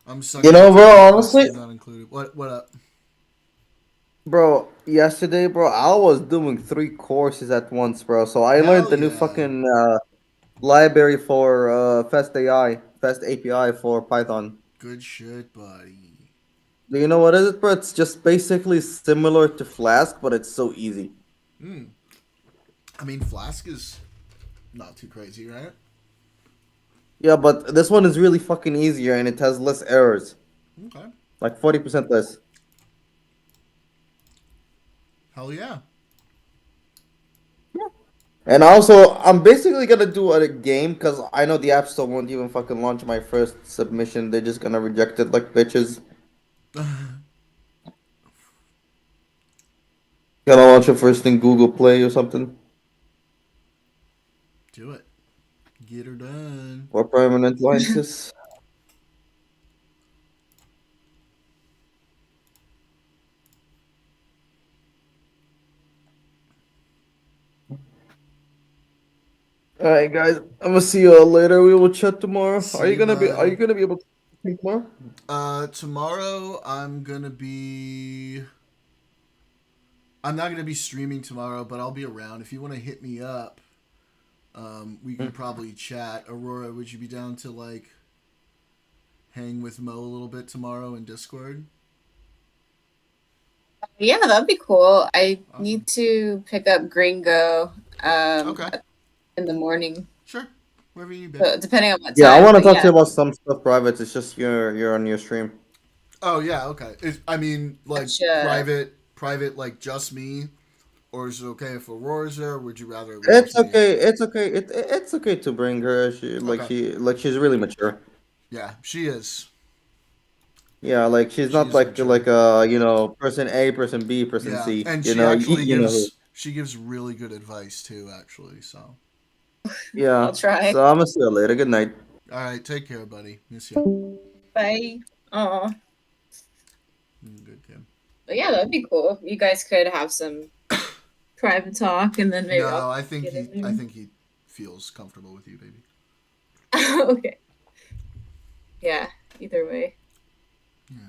I'm sucking. You know, bro, to honestly, not included. What up? Bro, yesterday, bro, I was doing 3 courses at once, bro. So I learned Hell the new yeah. fucking library for Fast AI, Fast API for Python. Good shit, buddy. Do you know what is it, bro? It's just basically similar to Flask, but it's so easy. Hmm. I mean, Flask is not too crazy, right? Yeah, but this one is really fucking easier and it has less errors, Okay. like 40% less. Hell yeah. And also, I'm basically gonna do a game because I know the App Store won't even fucking launch my first submission. They're just gonna reject it like bitches. Gonna launch it first in Google Play or something. Do it. Get her done. For permanent licenses. Alright, guys. I'm gonna see you all later. We will chat tomorrow. See you, Are you bud. gonna be able to speak tomorrow? Tomorrow I'm gonna be. I'm not gonna be streaming tomorrow, but I'll be around. If you want to hit me up, we can probably chat. Aurora, would you be down to like hang with Mo a little bit tomorrow in Discord? Yeah, that'd be cool. I Awesome. need to pick up Gringo Okay. in the morning, Sure. Wherever you need, so babe. depending on what time. Yeah, I want to but talk to you about some stuff private. It's just you're on your stream. Oh yeah, okay. I mean, like Gotcha. private, like just me, or is it okay if Aurora's there? Or would you rather it was It's just me? okay. It's okay. It's okay to bring her. Okay. She's really mature. Yeah, she is. Yeah, like she's She not is like mature. person A, person B, person Yeah, C. and You she know, actually you know. gives really good advice too. Actually, so Yeah. I'll try. So I'm gonna see you later. Good night. all right, take care, buddy. Miss you. Bye. Oh, Good kid. but yeah, that'd be cool. You guys could have some private talk, and then maybe No, I'll I think get in I there. think he feels comfortable with you, baby. Okay. Yeah. Either way. Yeah.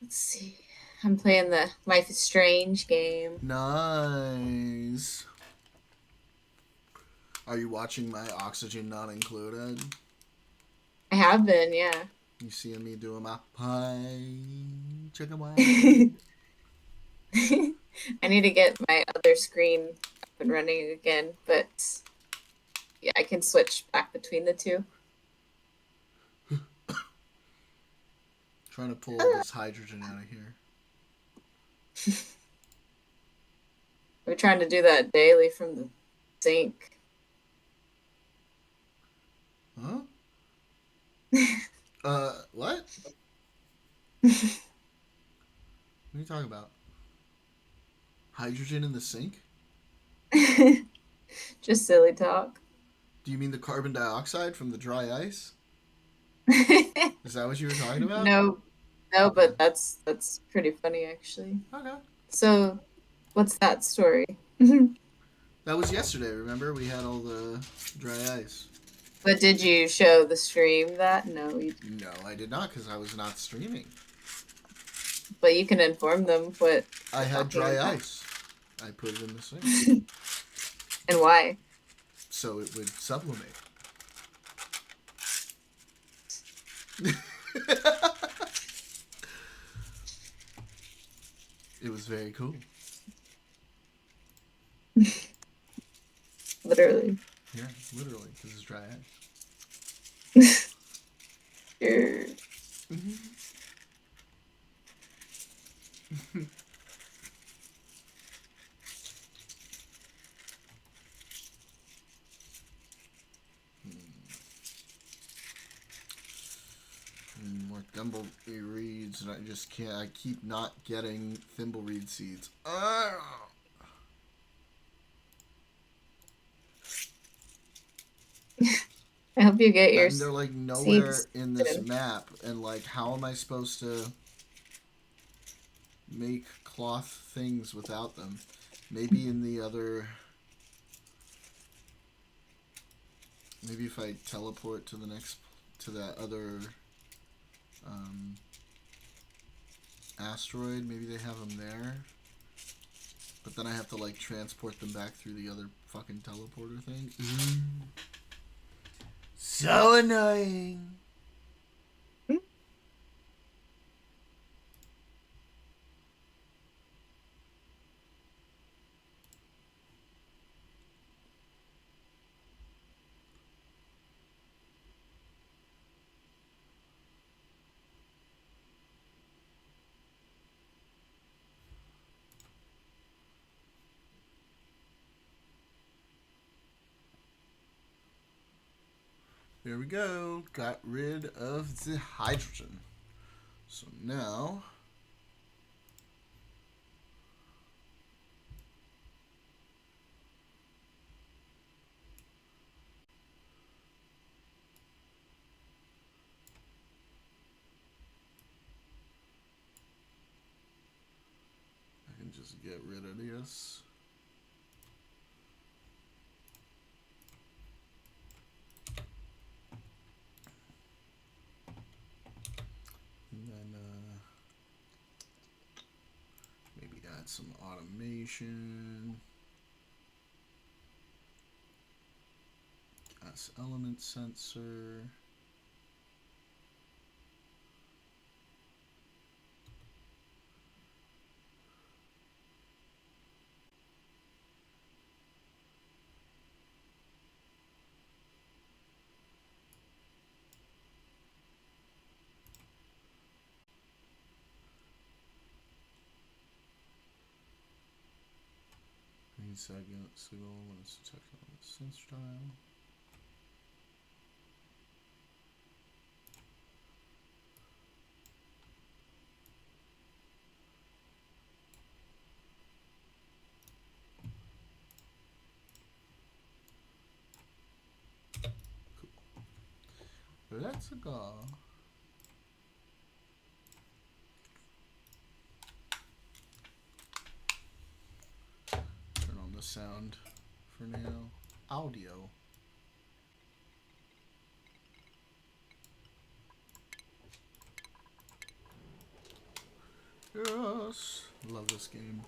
Let's see. I'm playing the Life is Strange game. Nice. Are you watching my Oxygen Not Included? I have been, yeah. You seeing me doing my pie chicken wing? I need to get my other screen up and running again, but yeah, I can switch back between the two. Trying to pull this hydrogen out of here. We're trying to do that daily from the sink. Huh? What? What are you talking about? Hydrogen in the sink? Just silly talk. Do you mean the carbon dioxide from the dry ice? no, Is that what you were talking about? no, Okay. but that's pretty funny actually. Okay. So, what's that story? That was yesterday, remember? We had all the dry ice. But did you show the stream that? No, No, I did not because I was not streaming. but you can inform them what I had dry Okay. ice. I put it in the sink and why. so it would sublimate. It was very cool. Literally. Yeah, literally, because it's dry ice. Sure. More Thimble reeds, and I just can't. I keep not getting Thimbleweed seeds. I hope you get your. And they're like nowhere seeds in this soon. map, and like, how am I supposed to make cloth things without them? Maybe in the other. Maybe if I teleport to the next, to that other asteroid. Maybe they have them there. But then I have to like transport them back through the other fucking teleporter thing. So annoying. There we go. Got rid of the hydrogen. So now I can just get rid of this. And then maybe add some automation. Gas element sensor. Second signal when it's detected on the sensor dial. Cool. Let's go. Turn on the sound for now. Audio. Yes. Love this game.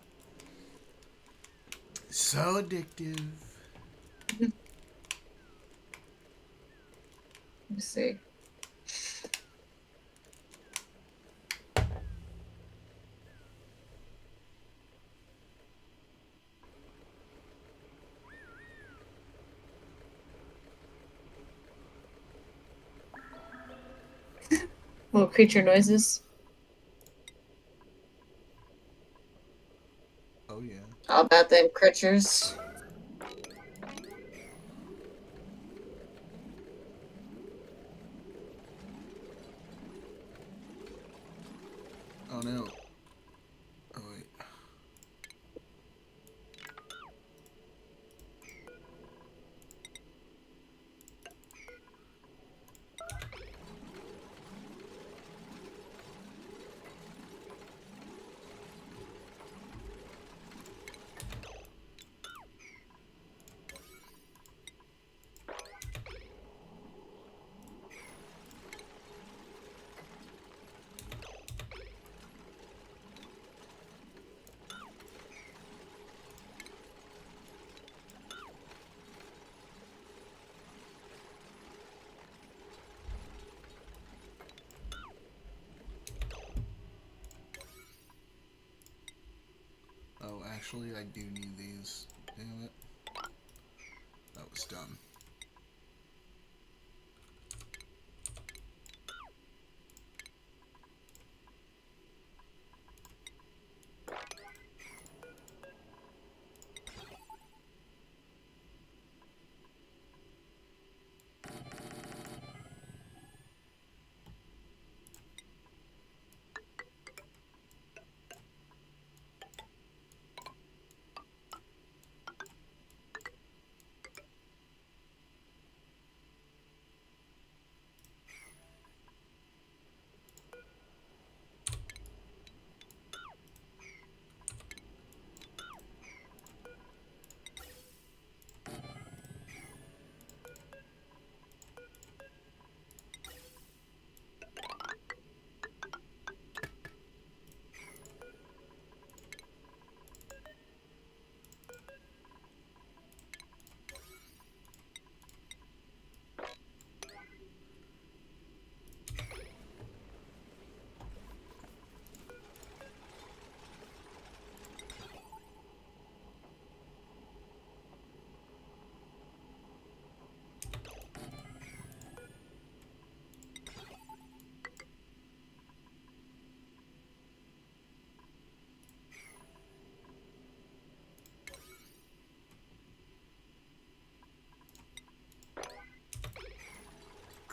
So addictive. Let's see. Little creature noises. Oh yeah. How about them creatures? Oh no. Oh wait. Oh, actually, I do need these. Damn it. That was dumb.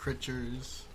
creatures.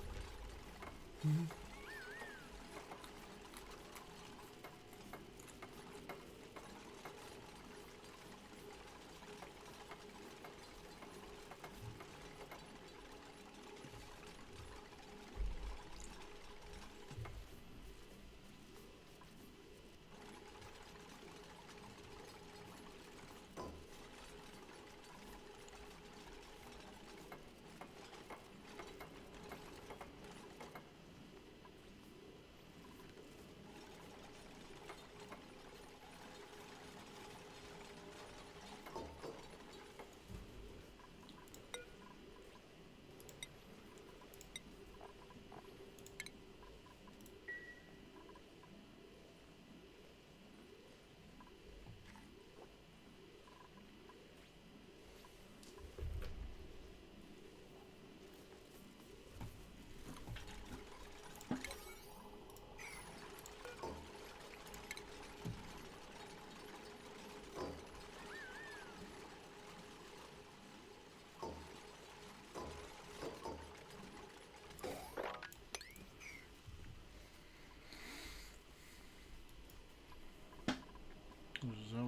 So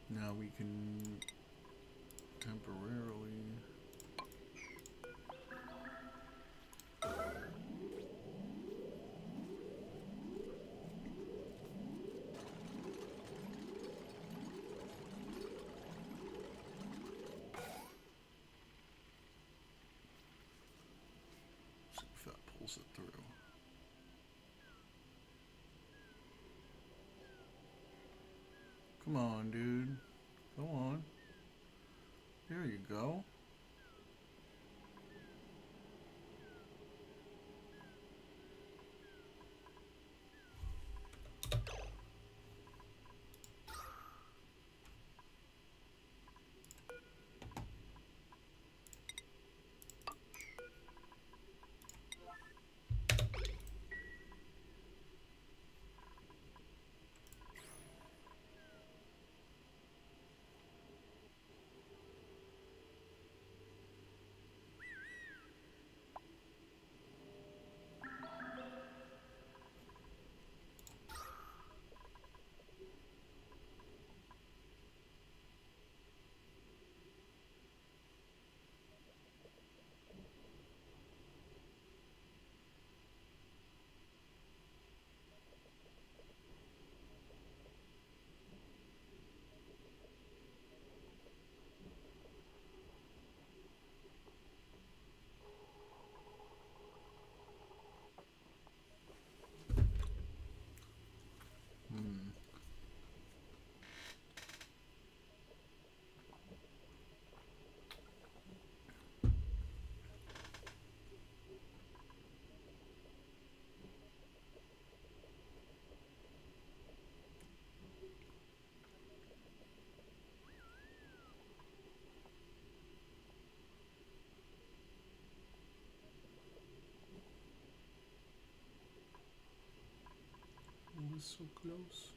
now we can temporarily. See if that pulls it through. Come on, dude. Go on. There you go. It was so close.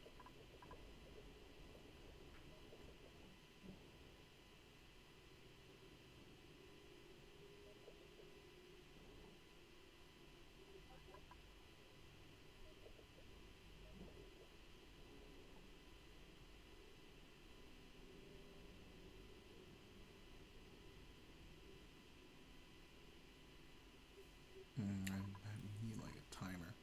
I need like a timer.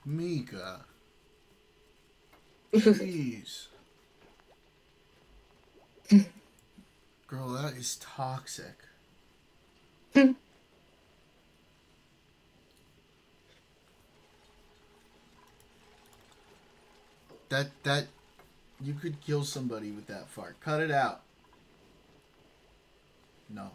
Mika. Jeez. Girl, that is toxic. That you could kill somebody with that fart. Cut it out. No.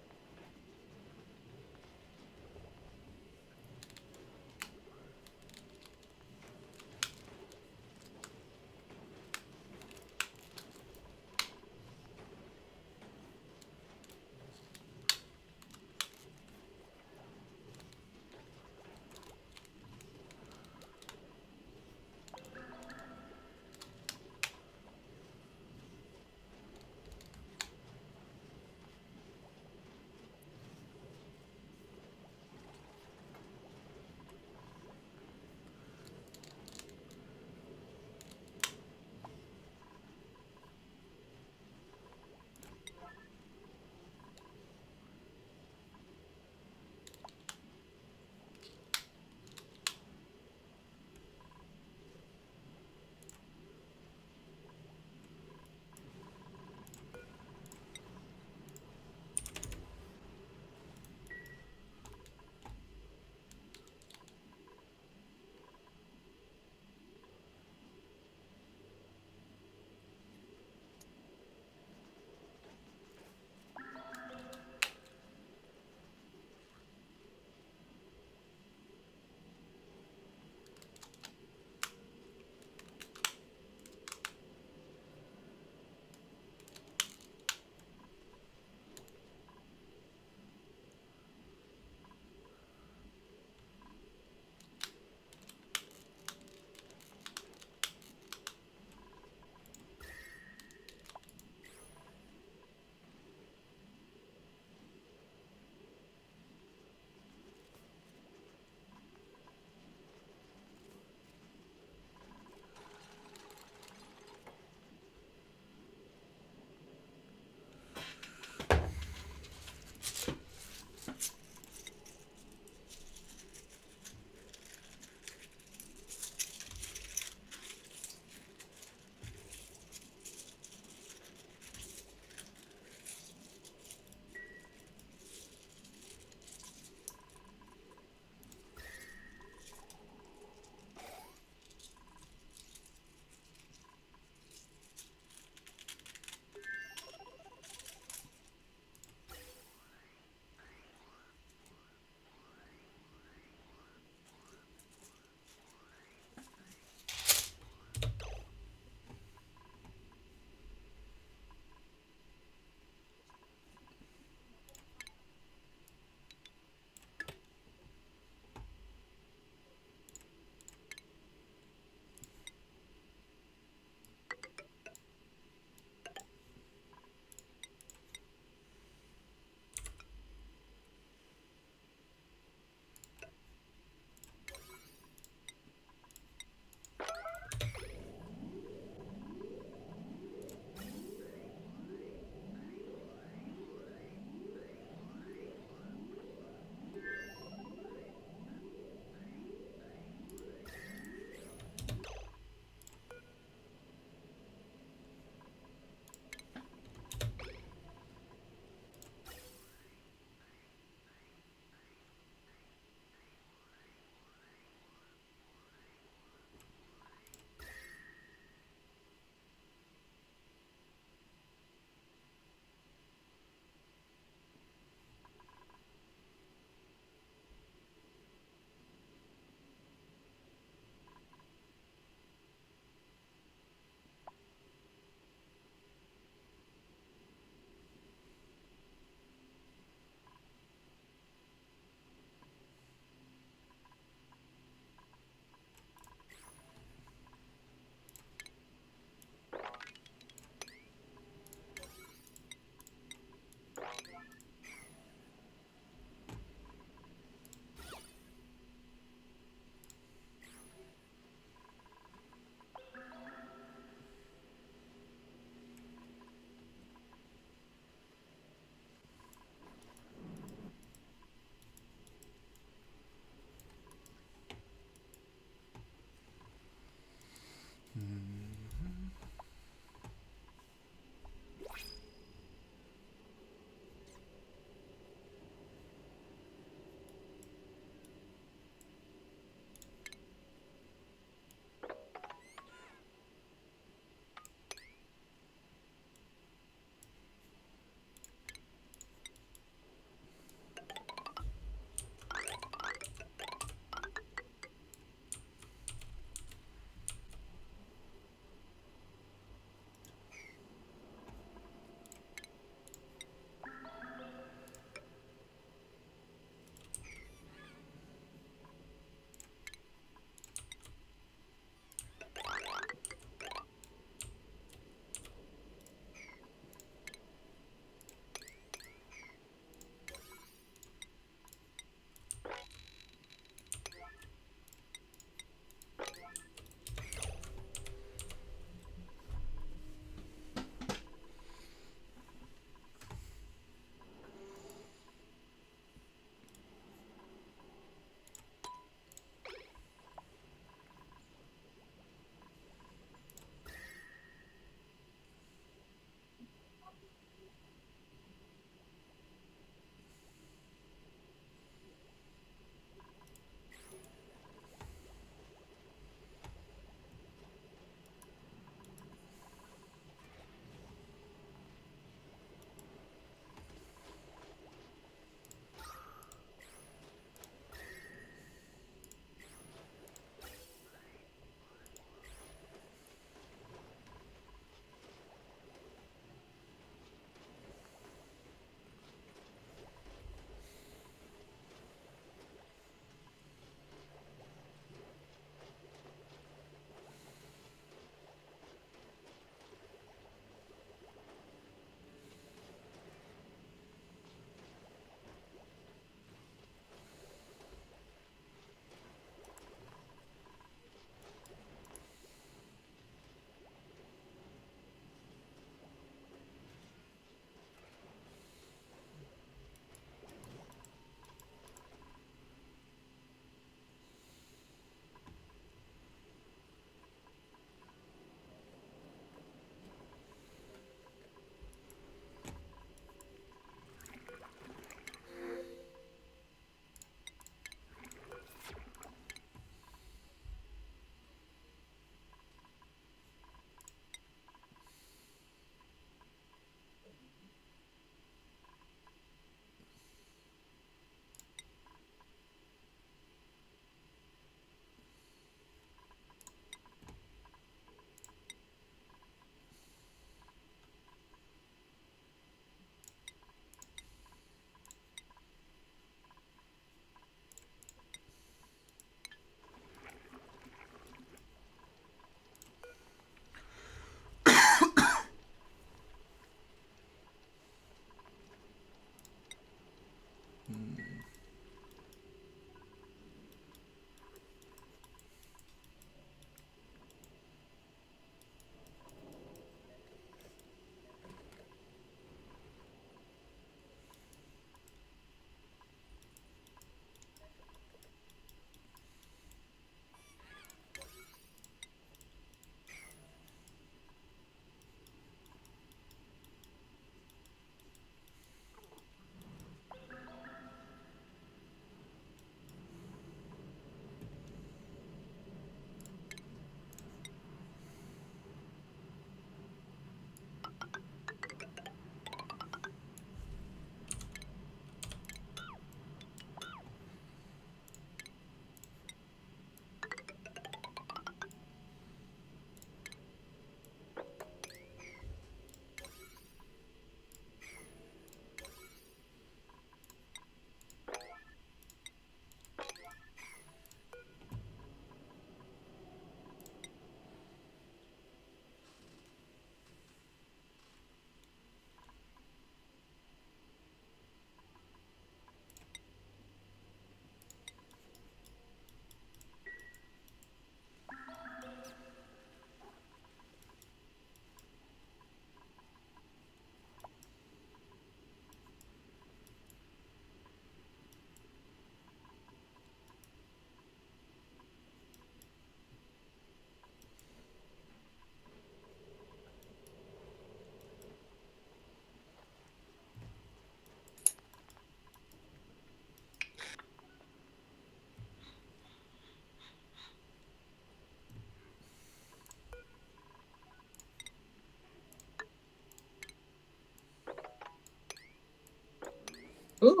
Ooh,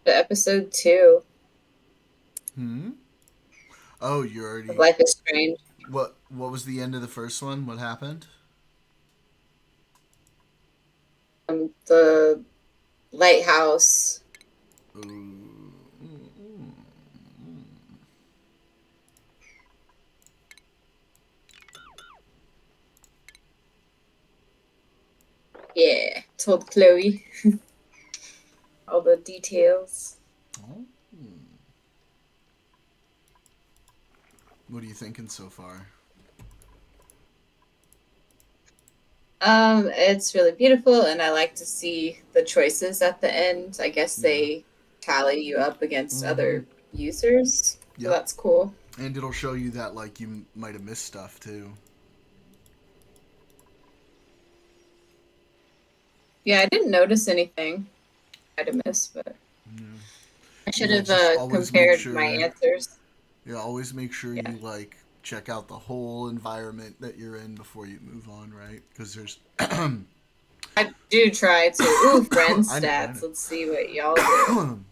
the episode 2 Oh, you of already. Life is Strange. What was the end of the first one? What happened? The lighthouse. Ooh. Yeah, told Chloe all the details. Oh. What are you thinking so far? It's really beautiful, and I like to see the choices at the end. I guess they tally you up against other users, so Yep. that's cool. And it'll show you that like you might have missed stuff too. Yeah, I didn't notice anything I'd have missed, but I should Yeah, have just always compared make my sure- answers. Yeah, always make sure Yeah. you like check out the whole environment that you're in before you move on, right? Because there's I do try to. Ooh, friend I know, I stats. know. Let's see what y'all do.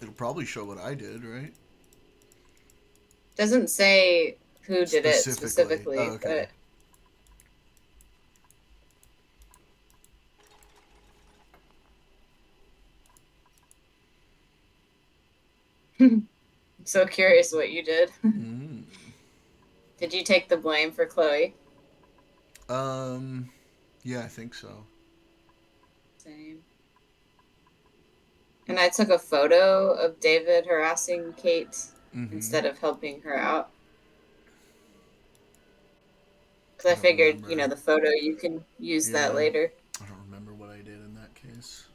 It'll probably show what I did, right? Doesn't say who did it specifically, Oh, okay. but I'm so curious what you did. Mm. Did you take the blame for Chloe? Yeah, I think so. Same. And I took a photo of David harassing Kate instead of helping her out. Because I don't figured, remember. the photo, you can use that Yeah. later. I don't remember what I did in that case.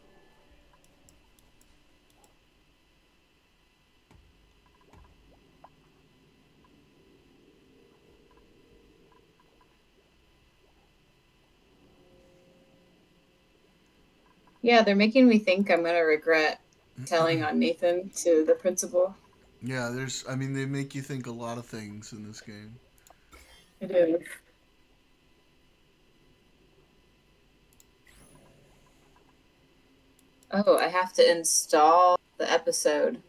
Yeah, they're making me think I'm going to regret telling on Nathan to the principal. Yeah, they make you think a lot of things in this game. It is. Oh, I have to install the episode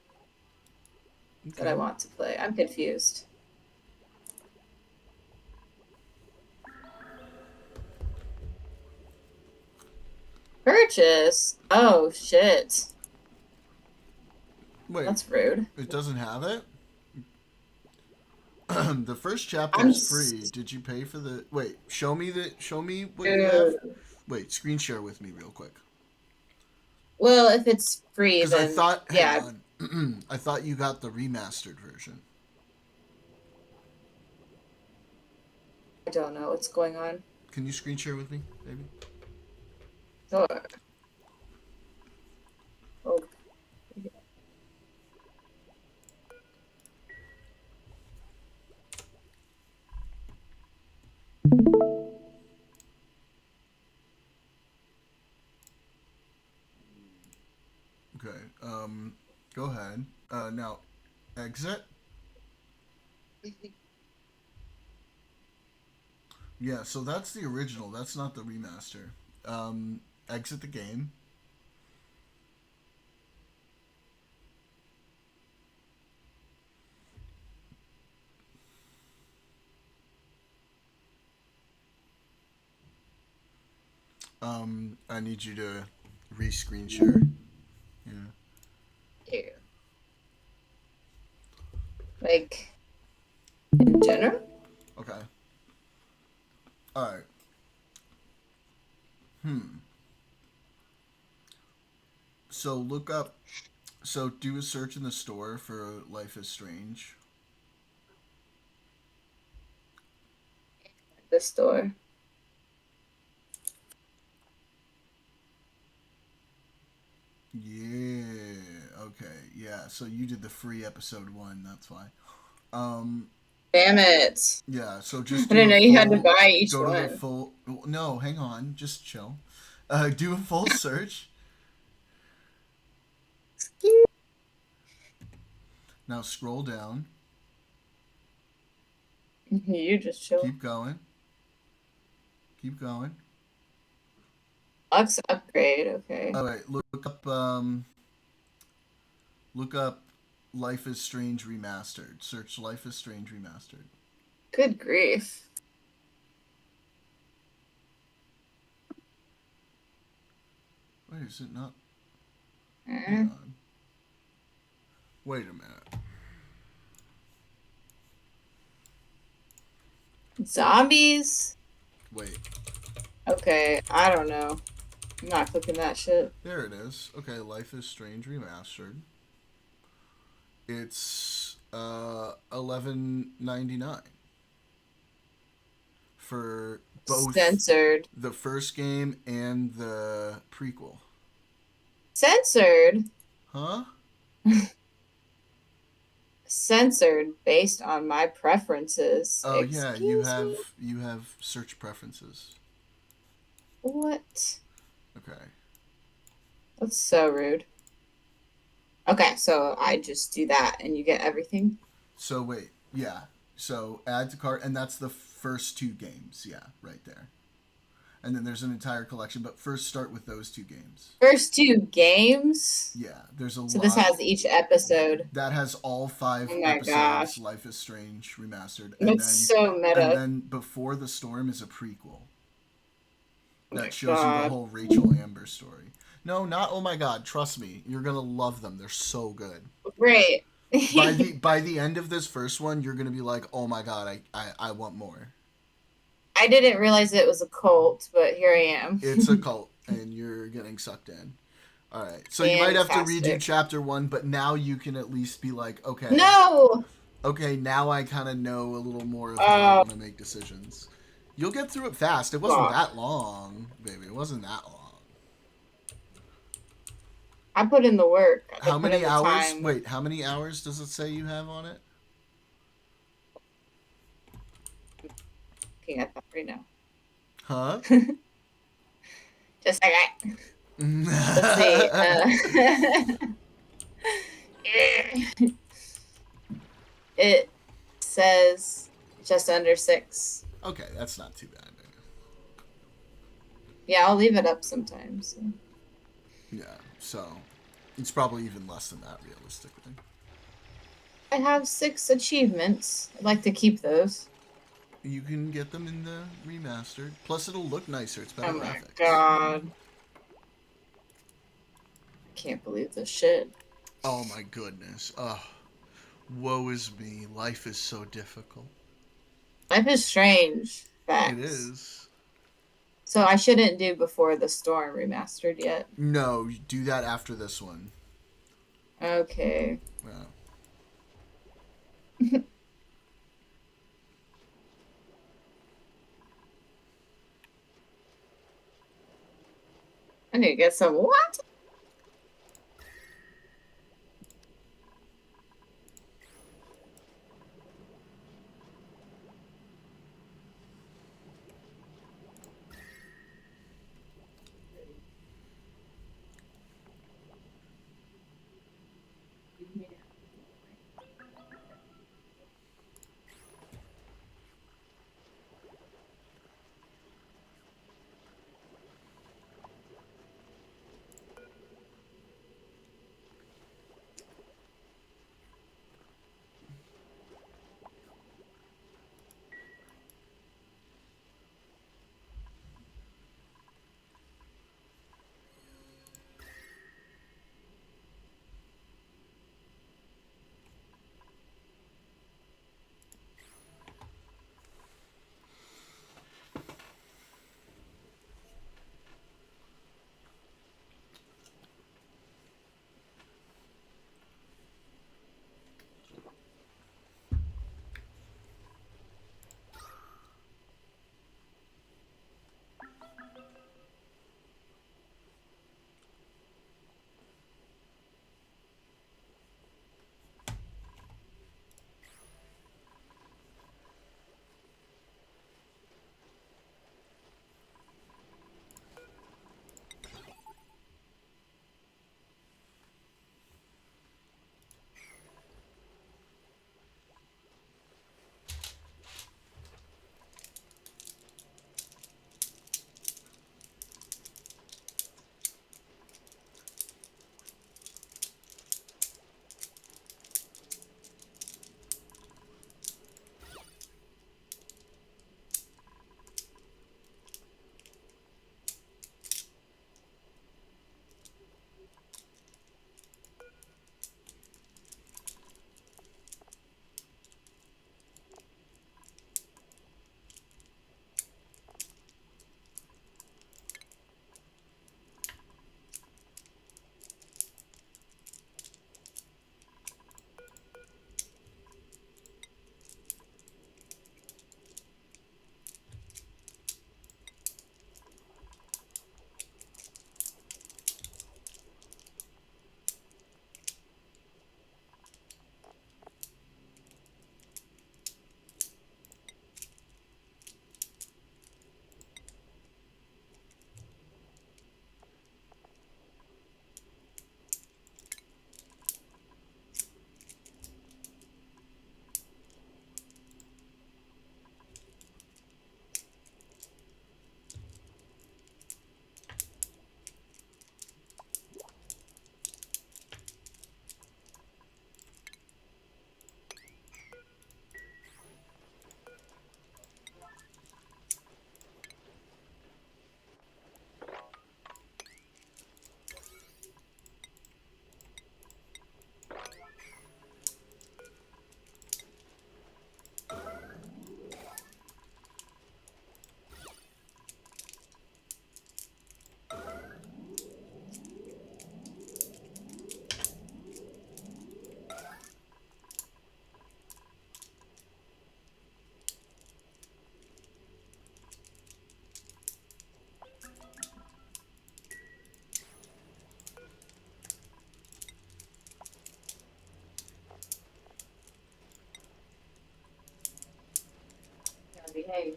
that I want to play. I'm confused. Purchase? Oh, shit. Wait, That's rude. it doesn't have it? The first chapter I'm is free. Did you pay for the... Wait, show me what you have. Wait, screen share with me real quick. Well, if it's free, Because I then thought... yeah. Hang on. I thought you got the remastered version. I don't know what's going on. Can you screen share with me, baby? Sure. Oh. Okay, go ahead. Now, exit. Yeah, so that's the original. That's not the remaster. Exit the game. I need you to re-screen share. Yeah. Ew. Like, in general? Okay. Alright. So look up... So do a search in the store for Life is Strange. The store. Yeah. Okay. Yeah. So you did the free episode 1. That's why. Damn it. Yeah. So just. I didn't know you had to buy each go one. to the full. No, hang on. Just chill. Do a full search. Now scroll down. You just chill. Keep going. Keep going. Lux upgrade. Okay. All right, look up Life is Strange Remastered. Search Life is Strange Remastered. Good grief. Wait, is it not? Eh. Hang on. Wait a minute. Zombies. Wait. Okay, I don't know. I'm not clicking that shit. There it is. Okay, Life is Strange Remastered. It's $11.99 for both Censored. the first game and the prequel. Censored. Huh? Censored based on my preferences. Oh yeah, you Excuse me? have search preferences. What? Okay. That's so rude. Okay, so I just do that and you get everything? So wait, yeah. So add to cart, and that's the first two games. Yeah, right there. And then there's an entire collection, but first start with those two games. First two games? Yeah, there's a lot. So this has each episode. That has all 5 Oh my episodes. gosh. Life is Strange Remastered, That's so meta. And then Before the Storm is a prequel. Oh my That shows you God. the whole Rachel Amber story. No, not oh my god. Trust me, you're gonna love them. They're so good. Great. By the end of this first one, you're gonna be like, oh my god, I want more. I didn't realize it was a cult, but here I am. It's a cult, and you're getting sucked in. All right, so you might have to redo Fantastic. chapter 1, but now you can at least be like, okay, No! okay, now I kind of know a little more of how I want to make decisions. You'll get through it fast. It wasn't that long, baby. It wasn't that long. I put in the work. I How put many in the hours? time. Wait, how many hours does it say you have on it? Looking at that right now. Huh? Just a second. Let's see. It says just under 6. Okay, that's not too bad. Yeah, I'll leave it up sometimes. So. Yeah, so it's probably even less than that realistically. I have 6 achievements. I'd like to keep those. You can get them in the remastered. Plus, it'll look nicer. It's better Oh my graphics. god. Can't believe this shit. Oh my goodness. Oh, woe is me. Life is so difficult. Life is strange. Facts. It is. So I shouldn't do Before the Storm remastered yet. No, you do that after this one. Okay. Yeah. I need to get some what? Okay.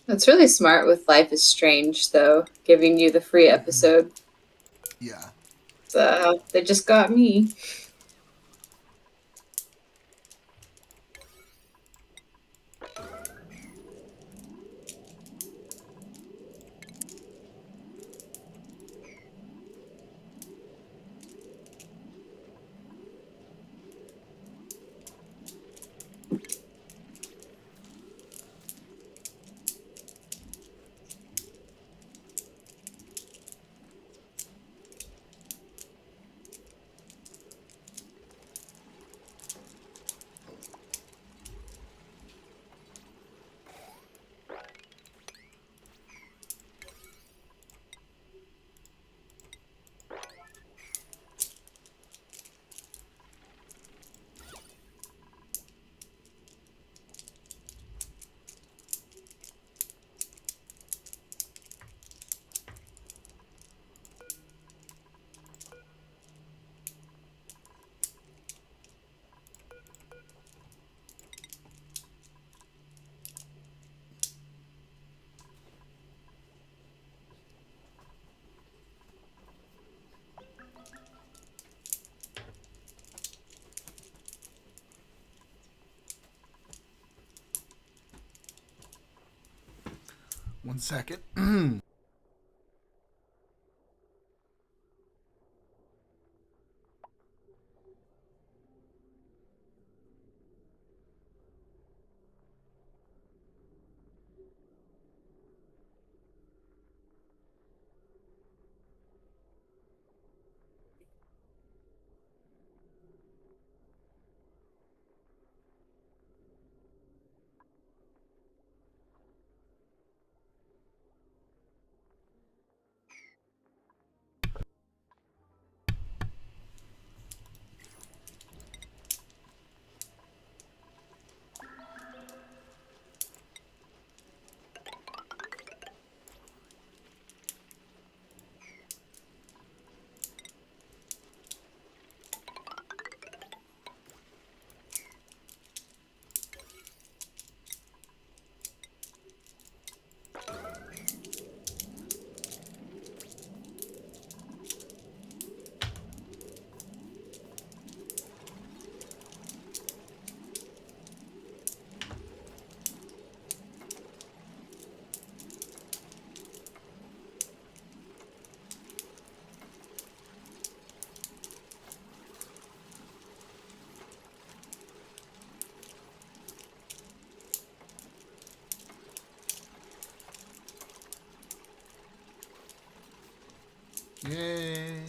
That's really smart with Life is Strange, though, giving you the free episode. Yeah. So they just got me. One second. Yay.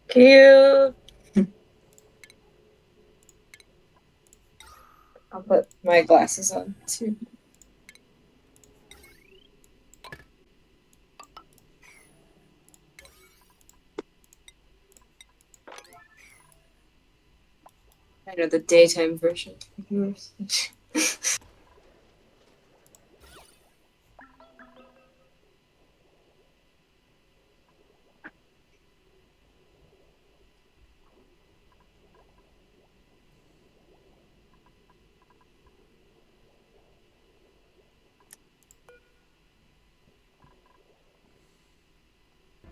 Cute. I'll put my glasses on too. I know the daytime version.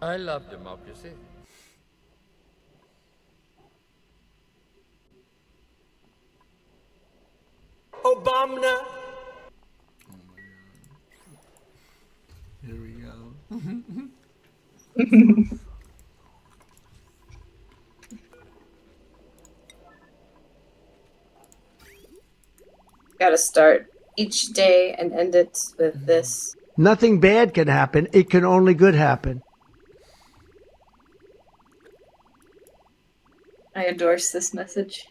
I love democracy. Obama. Oh my god. Here we go. Gotta start each day and end it with this. Nothing bad can happen. It can only good happen. I endorse this message.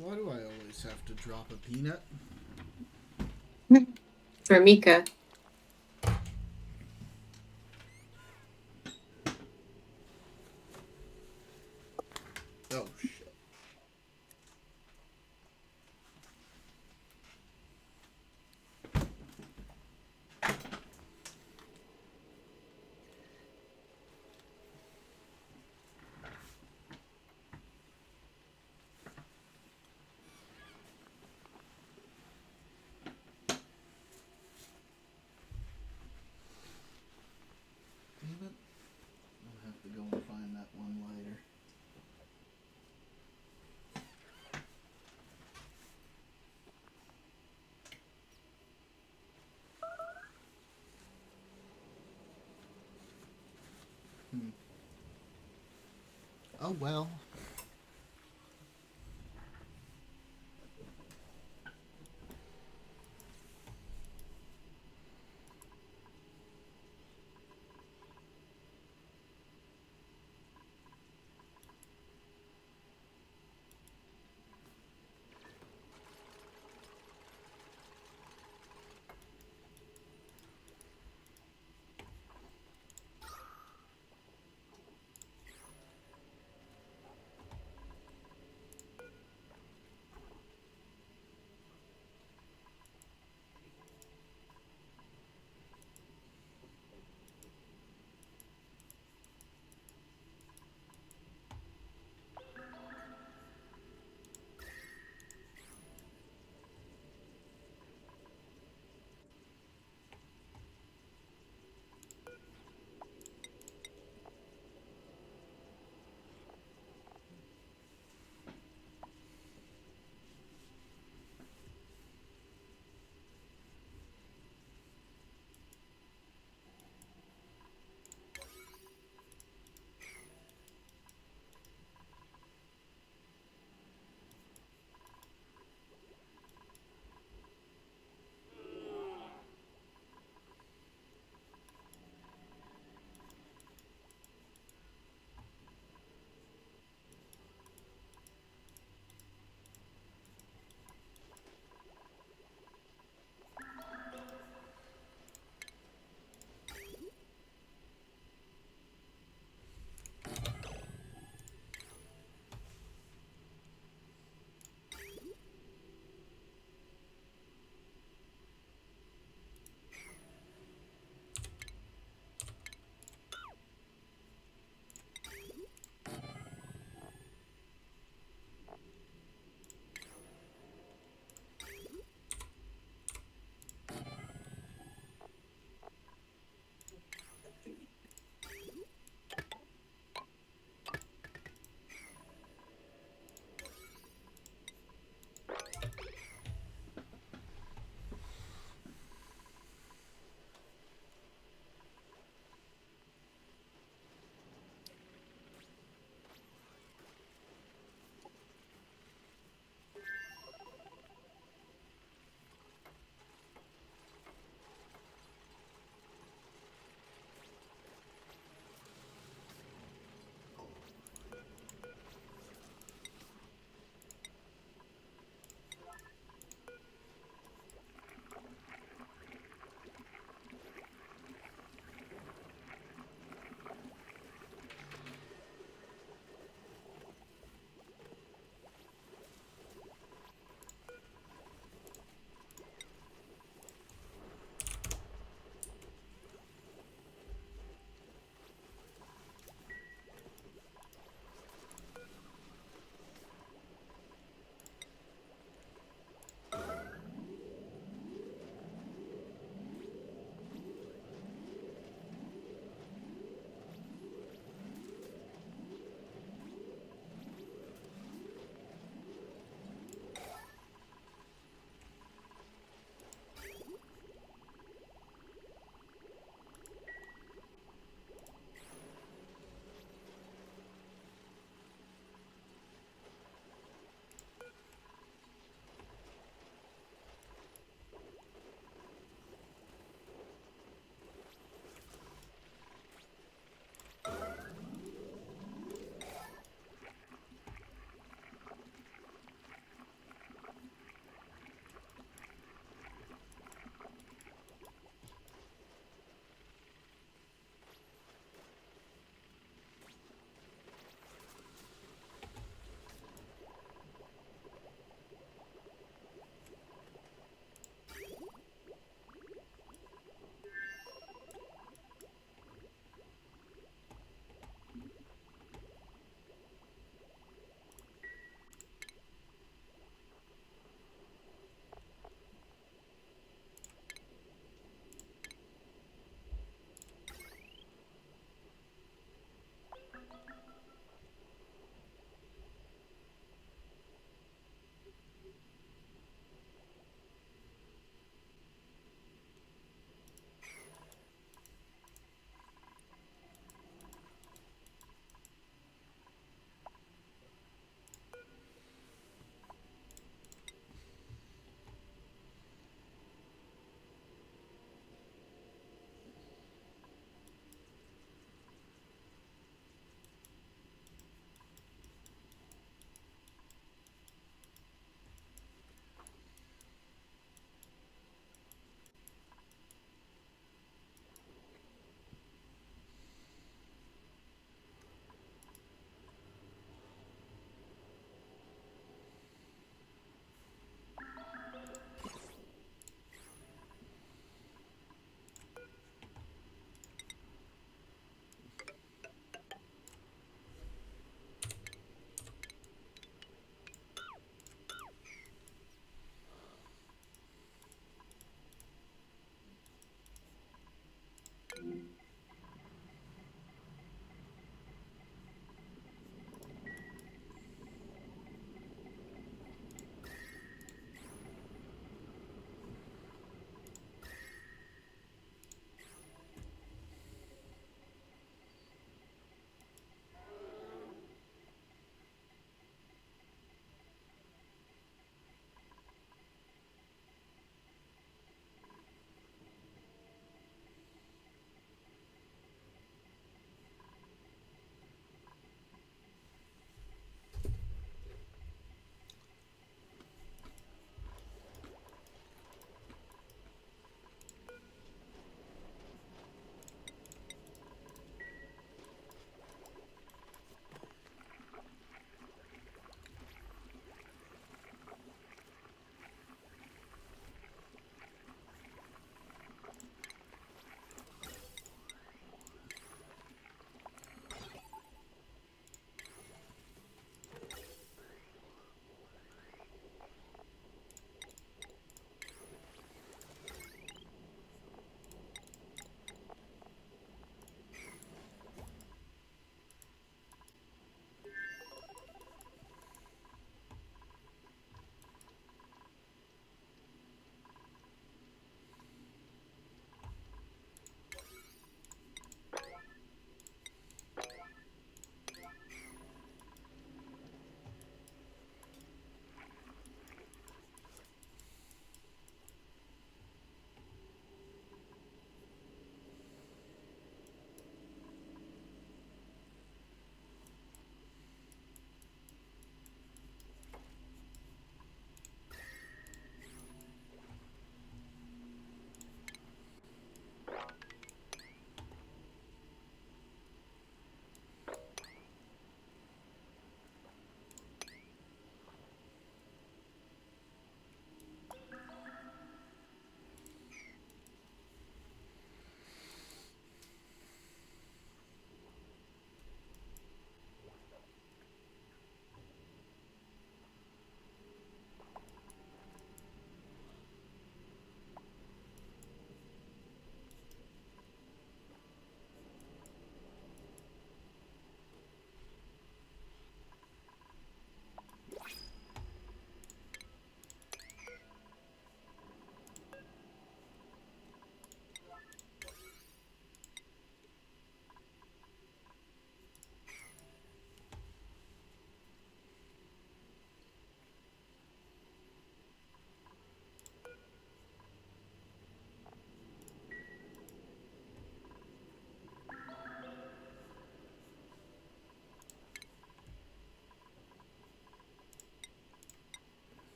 Why do I always have to drop a peanut? For Mika. Oh, shit. Damn it. I'll have to go and find that one later. Oh well.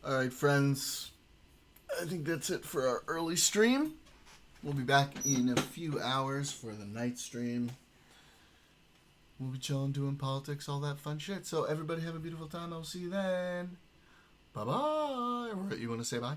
All right, friends. I think that's it for our early stream. We'll be back in a few hours for the night stream. We'll be chilling, doing politics, all that fun shit. So everybody have a beautiful time. I'll see you then. Bye-bye. You want to say bye?